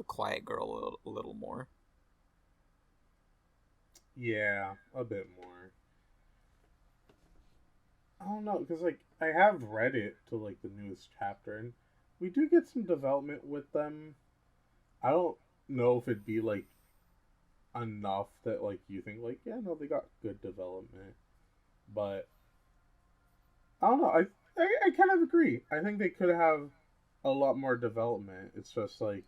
quiet girl a little more. Yeah, a bit more. I don't know, because I have read it to the newest chapter, and we do get some development with them. I don't know if it'd be enough that you think yeah, no, they got good development, but I don't know. I kind of agree. I think they could have a lot more development. It's just I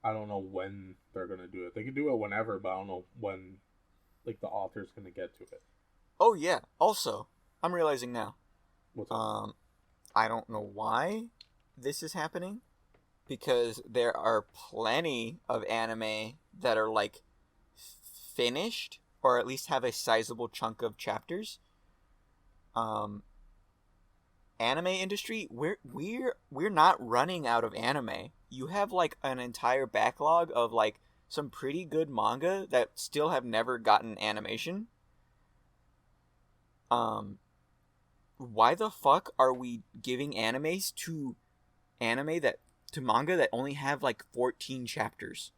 don't know when they're gonna do it. They could do it whenever, but I don't know when the author's gonna get to it. Oh yeah. Also, I'm realizing now. What's up? I don't know why this is happening, because there are plenty of anime that are finished, or at least have a sizable chunk of chapters. Anime industry, we're not running out of anime. You have an entire backlog of some pretty good manga that still have never gotten animation. Why the fuck are we giving animes to manga that only have 14 chapters?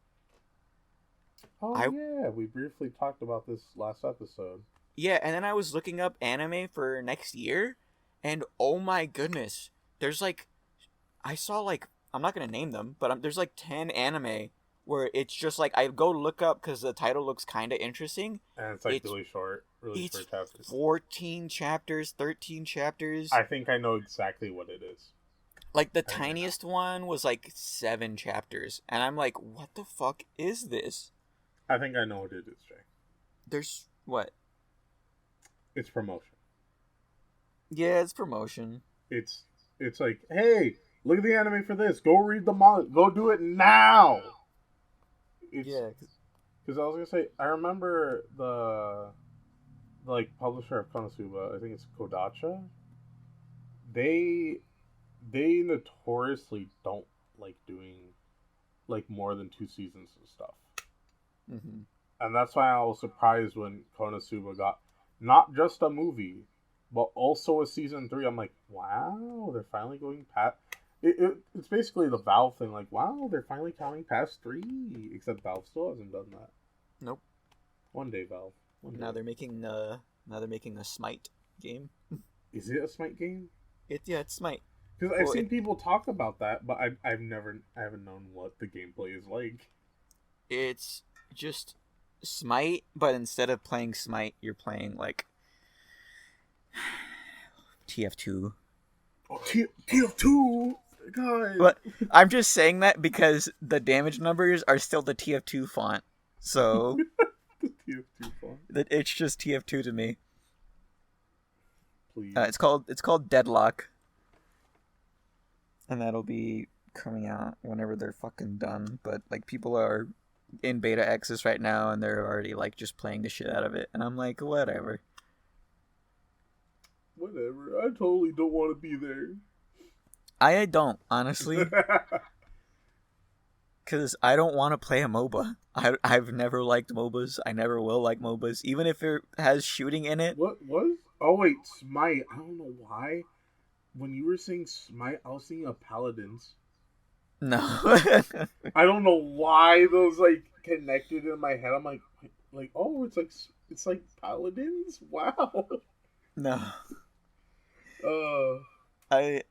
Oh yeah, we briefly talked about this last episode. Yeah, and then I was looking up anime for next year, and oh my goodness, there's I saw I'm not gonna name them, but there's 10 anime where it's just I go look up because the title looks kind of interesting. And it's really short, really short chapters. 14 chapters, 13 chapters. I think I know exactly what it is. The tiniest one was 7 chapters, and I'm what the fuck is this? I think I know what it is, Jay. There's what? It's promotion. Yeah, it's promotion. It's hey, look at the anime for this. Go read the manga. Go do it now. Yeah. Because I was gonna say, I remember the publisher of Konosuba. I think it's Kodacha. They notoriously don't like doing more than 2 seasons of stuff. Mm-hmm. And that's why I was surprised when Konosuba got not just a movie, but also a season 3. I'm wow, they're finally going past. It's basically the Valve thing. Wow, they're finally counting past 3. Except Valve still hasn't done that. Nope. One day, Valve. One day. Now they're making Now they're making a Smite game. Is it a Smite game? It's Smite. Because I've seen people talk about that, but I haven't known what the gameplay is like. It's just Smite, but instead of playing Smite, you're playing like TF2. Oh, TF2, God. But I'm just saying that because the damage numbers are still the TF2 font, so The TF2 font. it's just TF2 to me. Please. It's called Deadlock, and that'll be coming out whenever they're fucking done. But like people are in beta access right now, and they're already like just playing the shit out of it, and I'm like, whatever. Whatever. I totally don't want to be there. I don't, honestly, because I don't want to play a MOBA. I've never liked MOBAs. I never will like MOBAs, even if it has shooting in it. What was? Oh wait, Smite. I don't know why. When you were saying Smite, I was thinking of Paladins. No. I don't know why those like connected in my head. I'm like, oh, it's like Paladins. Wow. No. I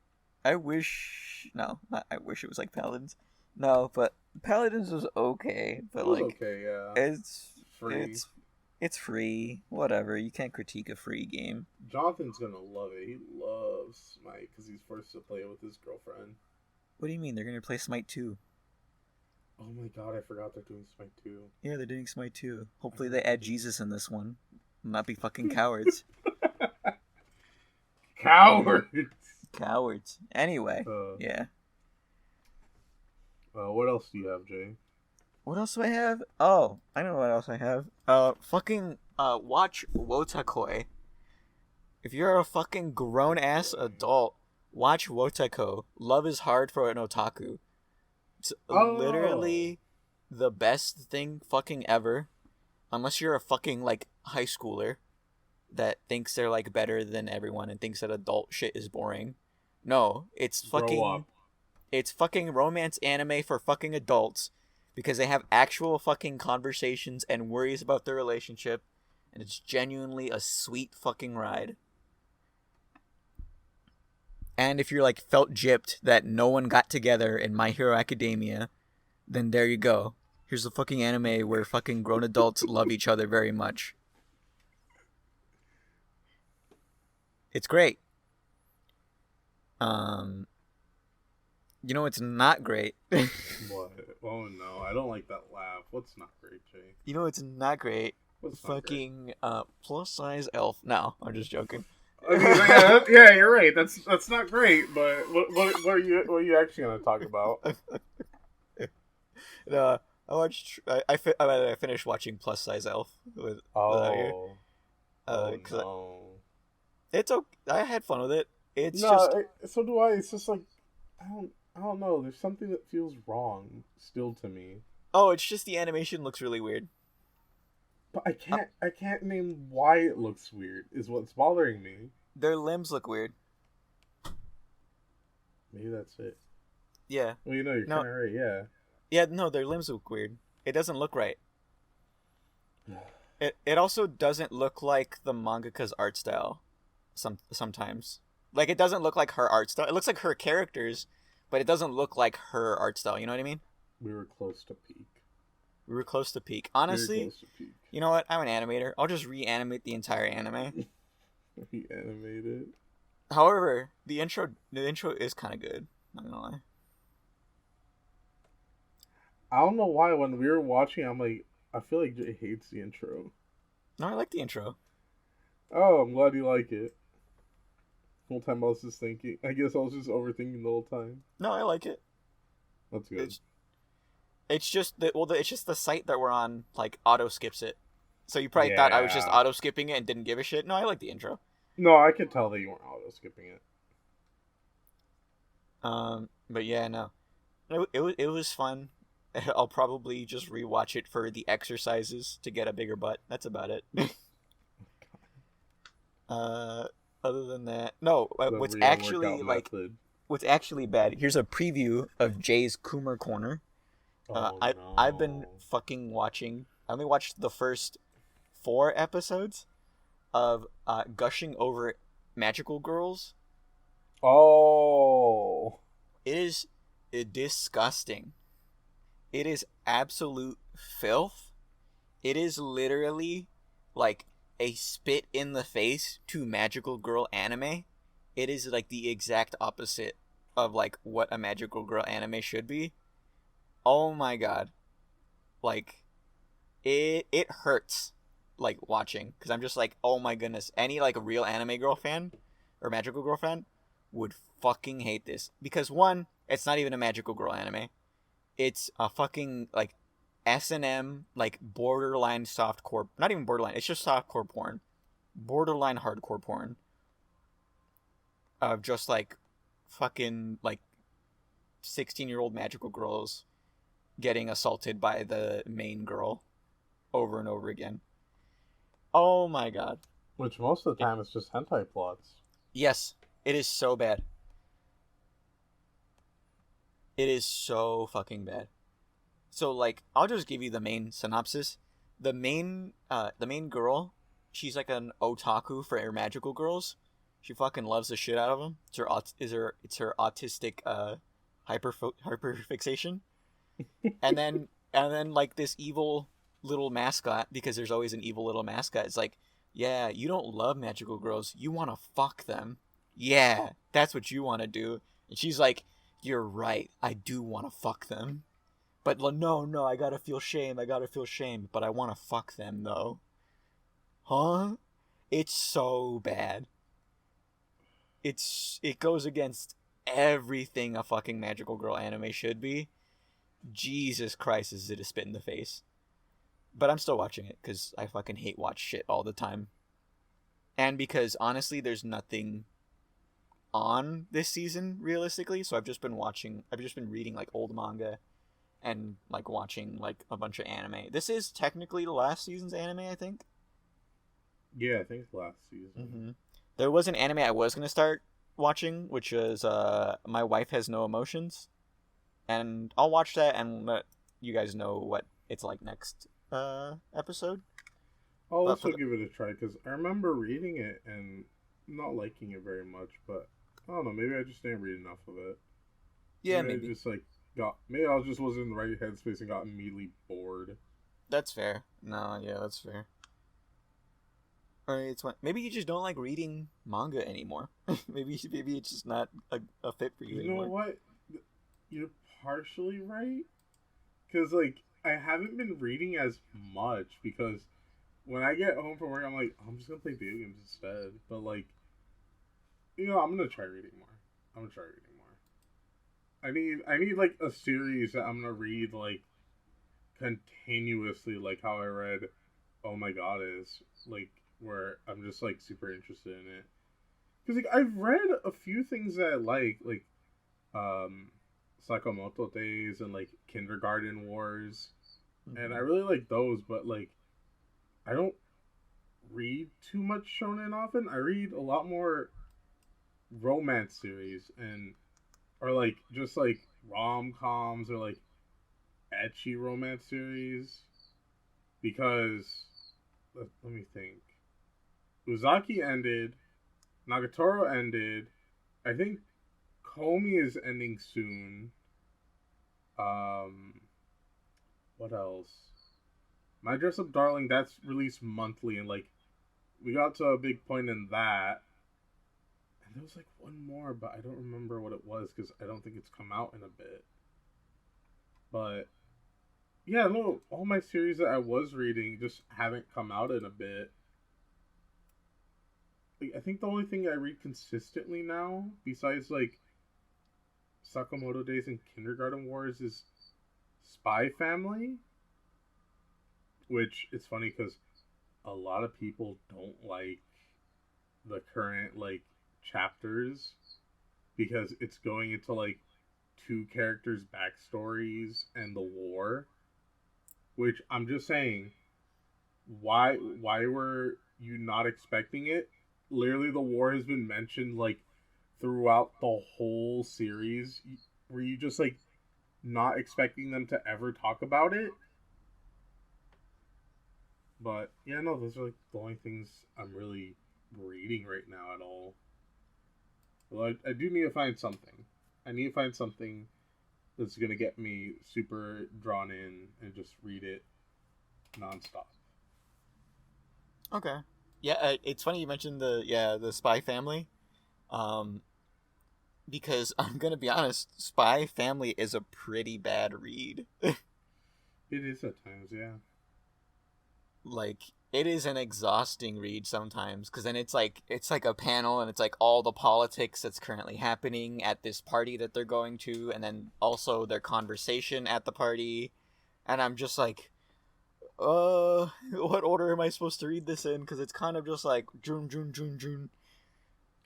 wish I wish it was like Paladins. No, but Paladins was okay. But it was like okay, yeah. it's Free. It's free. Whatever. You can't critique a free game. Jonathan's gonna love it. He loves Smite because he's forced to play it with his girlfriend. What do you mean? They're gonna play Smite 2. Oh my god, I forgot they're doing Smite 2. Yeah, they're doing Smite 2. Hopefully they add Jesus in this one. Not be fucking cowards. Cowards! Cowards. Anyway, yeah. What else do you have, Jay? What else do I have? Oh, I know what else I have. Watch Wotakoi. If you're a fucking grown-ass adult, watch Wotako. Love is hard for an otaku. It's literally the best thing fucking ever. Unless you're a fucking, like, high schooler that thinks they're, like, better than everyone and thinks that adult shit is boring. No, it's fucking romance anime for fucking adults because they have actual fucking conversations and worries about their relationship, and it's genuinely a sweet fucking ride. And if you're like felt gypped that no one got together in My Hero Academia, then there you go. Here's a fucking anime where fucking grown adults love each other very much. It's great. You know it's not great. What? Oh no, I don't like that laugh. What's not great, Jay? You know it's not great. What's fucking plus size elf. No, I'm just joking. I mean, yeah, you're right. That's not great. But what are you actually gonna talk about? I finished watching Plus Size Elf with no. It's okay. I had fun with it. So do I. It's just like I don't know. There's something that feels wrong still to me. Oh, it's just the animation looks really weird. But I can't name why it looks weird. Is what's bothering me. Their limbs look weird. Maybe that's it. Yeah. Well, you're kind of right. Yeah. Yeah. No, their limbs look weird. It doesn't look right. It also doesn't look like the mangaka's art style. Sometimes, like it doesn't look like her art style. It looks like her characters, but it doesn't look like her art style. You know what I mean? We were close to peak. Honestly, you know what? I'm an animator. I'll just reanimate the entire anime. Reanimate it. However, the intro is kind of good. Not gonna lie. I don't know why when we were watching, I'm like, I feel like Jay hates the intro. No, I like the intro. Oh, I'm glad you like it. The whole time I was just thinking. I guess I was just overthinking the whole time. No, I like it. That's good. It's just it's just the site that we're on like auto skips it. So you probably thought I was just auto skipping it and didn't give a shit. No, I like the intro. No, I could tell that you weren't auto skipping it. But yeah, no. It was fun. I'll probably just rewatch it for the exercises to get a bigger butt. That's about it. Other than that, no. What's actually bad? Here's a preview of Jay's Coomer Corner. I've been fucking watching. I only watched the first 4 episodes of gushing over magical girls. Oh. It is disgusting. It is absolute filth. It is literally like a spit in the face to magical girl anime. It is like the exact opposite of like what a magical girl anime should be. Oh my god. Like it hurts like watching cuz I'm just like, "Oh my goodness, any like real anime girl fan or magical girl fan would fucking hate this because one, it's not even a magical girl anime. It's a fucking like S&M like borderline softcore, not even borderline, it's just softcore porn, borderline hardcore porn of just like fucking like 16-year-old magical girls getting assaulted by the main girl over and over again. Oh my god. Which most of the time is just hentai plots. Yes, it is so bad. It is so fucking bad. So like I'll just give you the main synopsis. The main girl, she's like an otaku for her magical girls. She fucking loves the shit out of them. It's her autistic hyper fixation. And then like this evil little mascot, because there's always an evil little mascot. It's like, yeah, you don't love magical girls. You want to fuck them. Yeah, that's what you want to do. And she's like, you're right. I do want to fuck them. But no, I gotta feel shame. I gotta feel shame. But I want to fuck them though. Huh? It's so bad. It goes against everything a fucking magical girl anime should be. Jesus Christ, is it a spit in the face? But I'm still watching it because I fucking hate watch shit all the time, and because honestly, there's nothing on this season realistically. So I've just been watching. I've just been reading like old manga and like watching like a bunch of anime. This is technically the last season's anime, I think. Yeah, I think it's last season. Mm-hmm. There was an anime I was gonna start watching, which was My Wife Has No Emotions, and I'll watch that and let you guys know what it's like next episode. I'll But also give it a try because I remember reading it and not liking it very much. But I don't know, maybe I just didn't read enough of it. yeah, Maybe I just like maybe I just wasn't in the right headspace and got immediately bored. That's fair. No, yeah, that's fair. Or maybe you just don't like reading manga anymore. maybe it's just not a fit for you You anymore. know what? You're partially right. Because, like, I haven't been reading as much because when I get home from work, I'm like, I'm just going to play video games instead. But, like, I'm going to try reading more. I'm going to try reading more. I need, like, a series that I'm going to read, like, continuously, like how I read Oh My God is. Like, where I'm just, like, super interested in it. Because, like, I've read a few things that I like, um, Sakamoto Days and like Kindergarten Wars, and I really like those. But like, I don't read too much shonen often. I read a lot more romance series and or like just like rom coms or like ecchi romance series because let me think. Uzaki ended, Nagatoro ended. I think Komi is ending soon. Um, what else? My Dress Up Darling, that's released monthly, and like we got to a big point in that. And there was like one more, but I don't remember what it was because I don't think it's come out in a bit. But yeah, no, all my series that I was reading just haven't come out in a bit. Like, I think the only thing I read consistently now, besides like Sakamoto Days and Kindergarten Wars, is Spy Family. Which it's funny because a lot of people don't like the current like chapters because it's going into like two characters' backstories and the war. Which I'm just saying, why were you not expecting it? Literally, the war has been mentioned like throughout the whole series. Were you just like not expecting them to ever talk about it? But yeah, no, those are like the only things I'm really reading right now at all. Well, I do need to find something. I need to find something that's gonna get me super drawn in and just read it nonstop. Okay. Yeah, it's funny you mentioned the Spy Family. Um, because I'm gonna be honest, Spy Family is a pretty bad read. It is at times, yeah. Like it is an exhausting read sometimes because then it's like a panel and it's like all the politics that's currently happening at this party that they're going to, and then also their conversation at the party, and I'm just like, what order am I supposed to read this in? Because it's kind of just like June, June, June, June.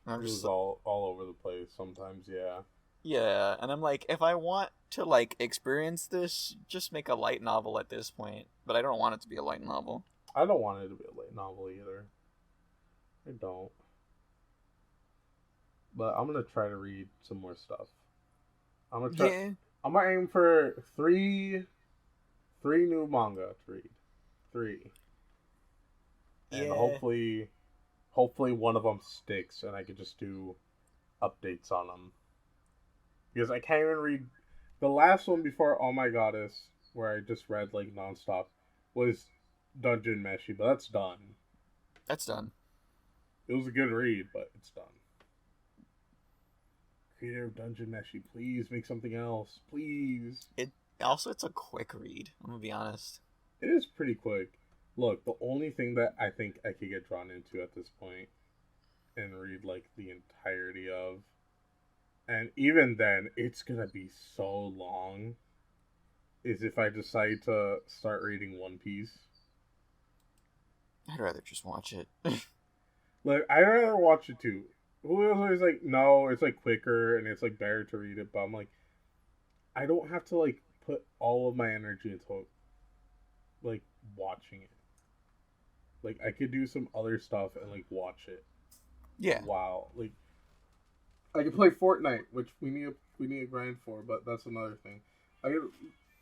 And I'm It just was all over the place sometimes, yeah. yeah, and I'm like, if I want to like experience this, just make a light novel at this point. But I don't want it to be a light novel. I don't want it to be a light novel either. I don't. But I'm gonna try to read some more stuff. I'm gonna try. Yeah, I'm gonna aim for three new manga to read. Three, and yeah. hopefully one of them sticks, and I could just do updates on them. Because I can't even read the last one before Oh My Goddess, where I just read like nonstop, was Dungeon Meshi, but that's done. That's done. It was a good read, but it's done. Creator of Dungeon Meshi, please make something else, please. It also it's a quick read. I'm gonna be honest. It is pretty quick. Look, the only thing that I think I could get drawn into at this point and read like the entirety of, and even then, it's gonna be so long, is if I decide to start reading One Piece. I'd rather just watch it. Like, I'd rather watch it too. Who was always like, no, it's like quicker and it's like better to read it, but I'm like, I don't have to like put all of my energy into like watching it. Like, I could do some other stuff and like watch it. Yeah, Wow, like I could play Fortnite, which we need a grind for, but that's another thing. I could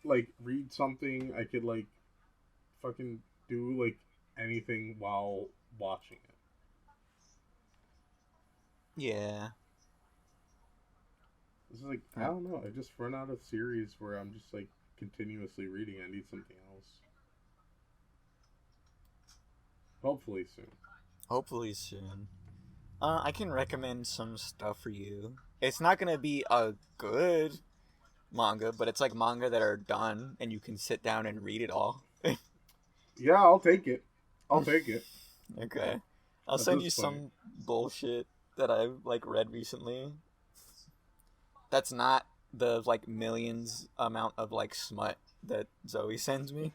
like read something. I could like fucking do like anything while watching it. yeah. This is like I don't know. I just run out of series where I'm just like continuously reading. I need something else. Hopefully soon. Hopefully soon. I can recommend some stuff for you. It's not gonna be a good manga, but it's like manga that are done and you can sit down and read it all. Yeah, I'll take it. I'll take it. Okay. I'll At send this you point, some bullshit that I've like read recently. That's not the like millions amount of like smut that Zoe sends me.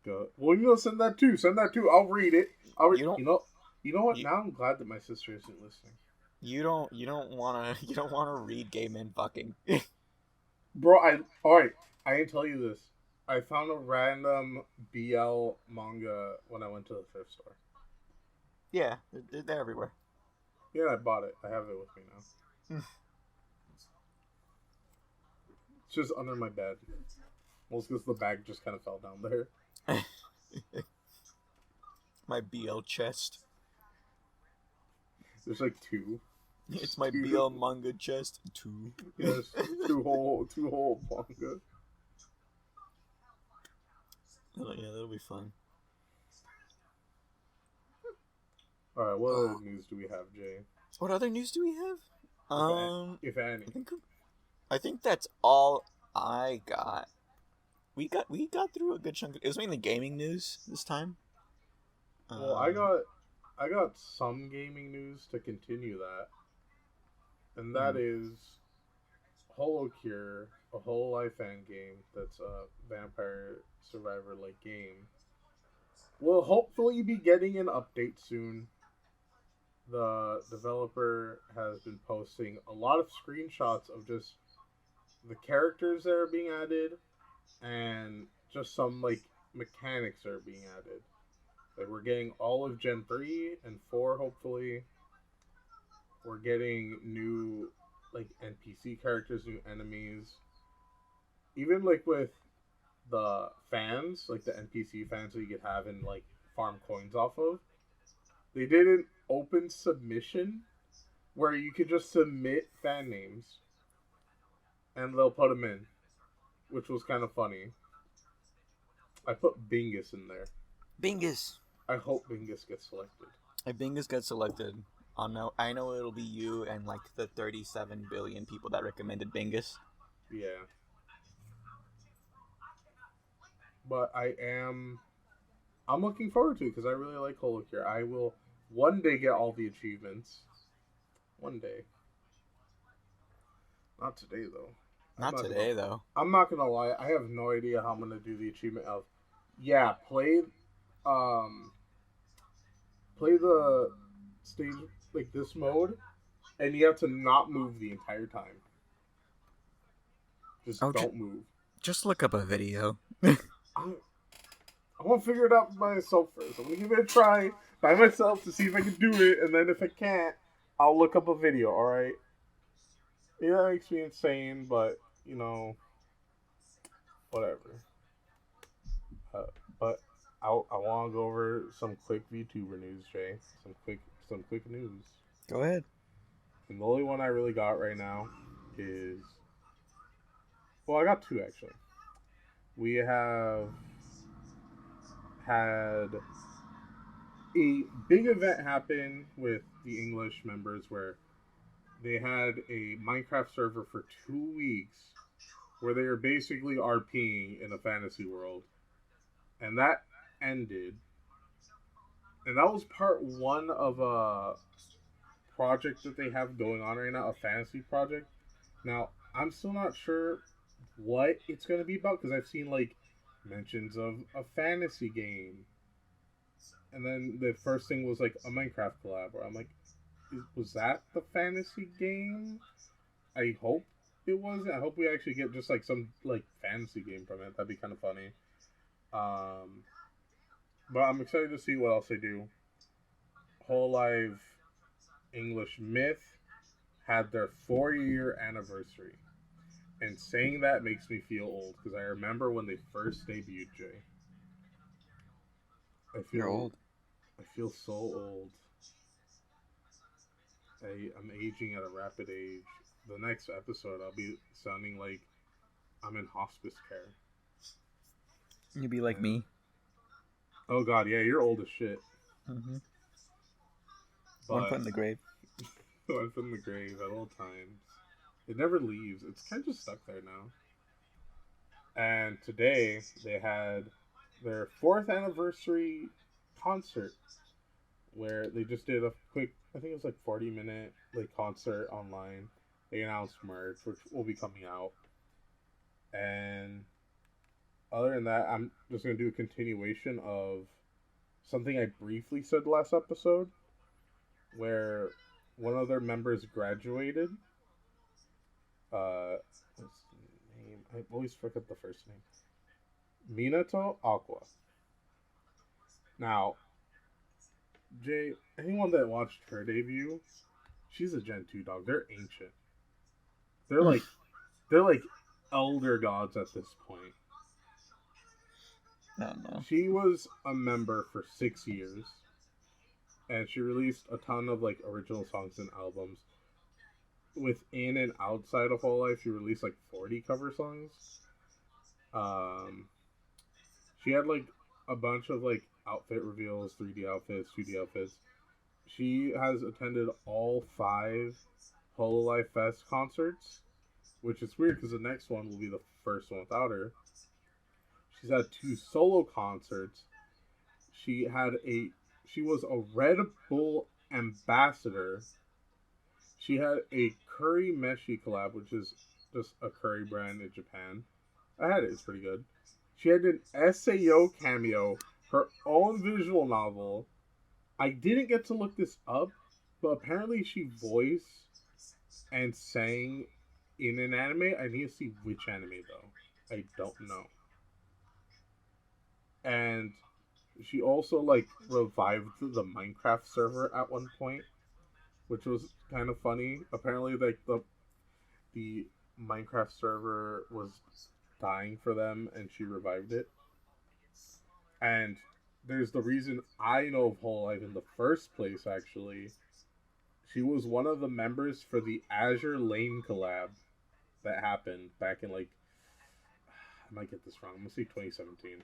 go. Well, you know, send that too. Send that too. I'll read it. I'll you don't you know. You know what? you, Now I'm glad that my sister isn't listening. you don't wanna you don't wanna read gay men fucking. Bro, alright. I didn't tell you this. I found a random BL manga when I went to the thrift store. Yeah, they're everywhere. Yeah, I bought it. I have it with me now. It's just under my bed. Well, it's because the bag just kind of fell down there. My BL chest. There's like two. It's my Two. BL manga chest too. Yes, two whole manga. Oh yeah, that'll be fun. All right, what other news do we have, Jay? What other news do we have? If any. I think that's all I got. We got through a good chunk. It was mainly gaming news this time. Well, I got some gaming news to continue that, and that is Holocure, a whole life fan game that's a vampire survivor like game. Will hopefully be getting an update soon. The developer has been posting a lot of screenshots of just the characters that are being added and just some like mechanics that are being added. Like we're getting all of Gen 3 and 4 hopefully. We're getting new like NPC characters, new enemies. Even like with the fans, like the NPC fans that you could have and like farm coins off of, they did an open submission where you could just submit fan names and they'll put them in, which was kind of funny. I put Bingus in there. Bingus. I hope Bingus gets selected. If Bingus gets selected, I know it'll be you and like the 37 billion people that recommended Bingus. Yeah. But I'm looking forward to it because I really like Holocure. I will one day get all the achievements. One day. Not today though. Not today though. I'm not gonna lie. I have no idea how I'm gonna do the achievement of, play the stage like this mode, and you have to not move the entire time. Just don't move. Just look up a video. I want to figure it out by myself first. I'm gonna give it a try by myself to see if I can do it, and then if I can't, I'll look up a video. All right. Yeah, that makes me insane, but whatever. But I want to go over some quick VTuber news, Jay. Some quick news. Go ahead. And the only one I really got right now is, well, I got two actually. We have had a big event happen with the English members where they had a Minecraft server for 2 weeks where they were basically RPing in a fantasy world. And that ended. And that was part one of a project that they have going on right now, a fantasy project. Now, I'm still not sure what it's going to be about because I've seen like mentions of a fantasy game. And then the first thing was like a Minecraft collab where I'm like, was that the fantasy game? I hope it wasn't. I hope we actually get just like some like fantasy game from it. That'd be kind of funny. But I'm excited to see what else they do. Whole Live English Myth had their 4-year anniversary. And saying that makes me feel old because I remember when they first debuted, Jay. You're old. I feel so old. I'm aging at a rapid age. The next episode, I'll be sounding like I'm in hospice care. You'd be like me. Oh god, yeah, you're old as shit. Mm-hmm. One foot in the grave. One foot in the grave at all times. It never leaves. It's kind of just stuck there now. And today, they had their 4th anniversary concert where they just did a quick, I think it was like 40-minute like concert online. They announced merch, which will be coming out. And other than that, I'm just going to do a continuation of something I briefly said last episode, where one of their members graduated. What's the name? I always forget the first name. Minato Aqua. Now, Jay, anyone that watched her debut, she's a Gen 2 dog. They're ancient. They're like elder gods at this point. I don't know. She was a member for 6 years, and she released a ton of like original songs and albums. Within and outside of Whole Life, she released like 40 cover songs. She had like a bunch of like outfit reveals, 3D outfits, 2D outfits. She has attended all 5 Hololive Fest concerts, which is weird because the next one will be the first one without her. She's had 2 solo concerts. She was a Red Bull ambassador. She had a Curry Meshi collab, which is just a curry brand in Japan. I had it. It's pretty good. She had an SAO cameo, her own visual novel. I didn't get to look this up, but apparently she voiced and sang in an anime. I need to see which anime, though. I don't know. And she also, like, revived the Minecraft server at one point, which was kind of funny. Apparently, like, the Minecraft server was dying for them, and she revived it. And there's the reason I know of Hololive in the first place, actually. She was one of the members for the Azure Lane collab that happened back in, like, I might get this wrong. I'm going to say 2017.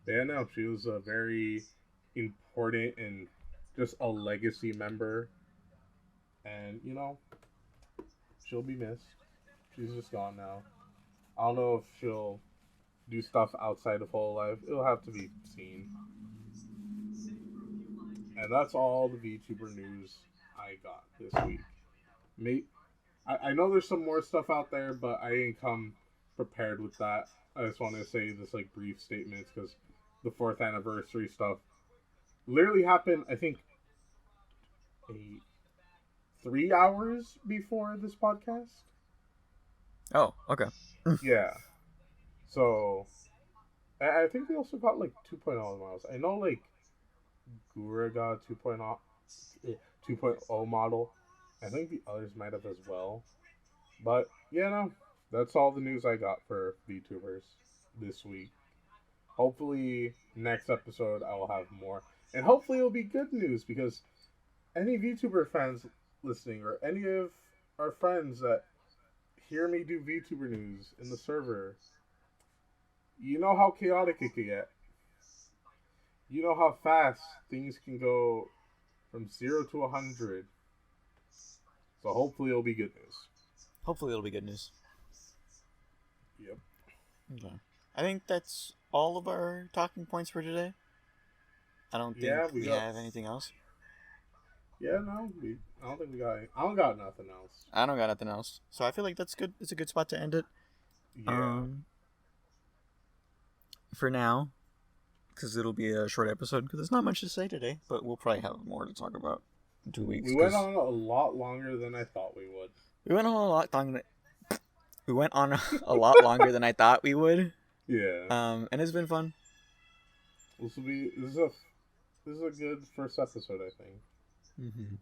But yeah, no, she was a very important and just a legacy member. And, you know, she'll be missed. She's just gone now. I don't know if she'll do stuff outside of Hololive. It'll have to be seen. And that's all the VTuber news I got this week. I know there's some more stuff out there, but I didn't come prepared with that. I just want to say this like brief statements because the 4th anniversary stuff literally happened, I think, 3 hours before this podcast. Oh, okay. Yeah. So, I think they also got like 2.0 models. I know like Gura got 2.0 model. I think the others might have as well. But, yeah, no. That's all the news I got for VTubers this week. Hopefully, next episode I will have more. And hopefully it'll be good news because any VTuber fans listening or any of our friends that hear me do VTuber news in the server, you know how chaotic it can get. You know how fast things can go from 0 to 100. So hopefully it'll be good news. Hopefully it'll be good news. Yep. Okay. I think that's all of our talking points for today. I don't think we have anything else. Yeah, no. I don't think we got any. I don't got nothing else. I don't got nothing else. So I feel like that's good. It's a good spot to end it. Yeah. For now, because it'll be a short episode, because there's not much to say today, but we'll probably have more to talk about in 2 weeks. We went on a lot longer than I thought we would. We went on a lot longer. We went on a lot longer than I thought we would. Yeah. And it's been fun. This is a good first episode, I think. Mm-hmm.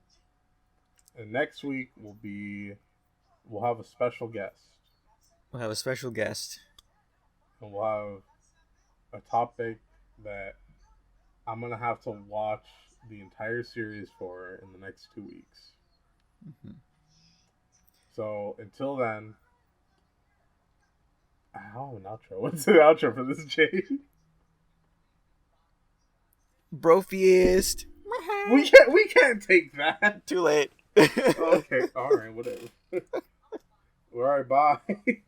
And next week we'll have a special guest. We'll have a special guest. And we'll have a topic that I'm gonna have to watch the entire series for in the next 2 weeks. Mm-hmm. So until then, I don't have an outro. What's the outro for this, Jay? Brofiest. We can't take that. Too late. Okay, all right, whatever. All right, bye.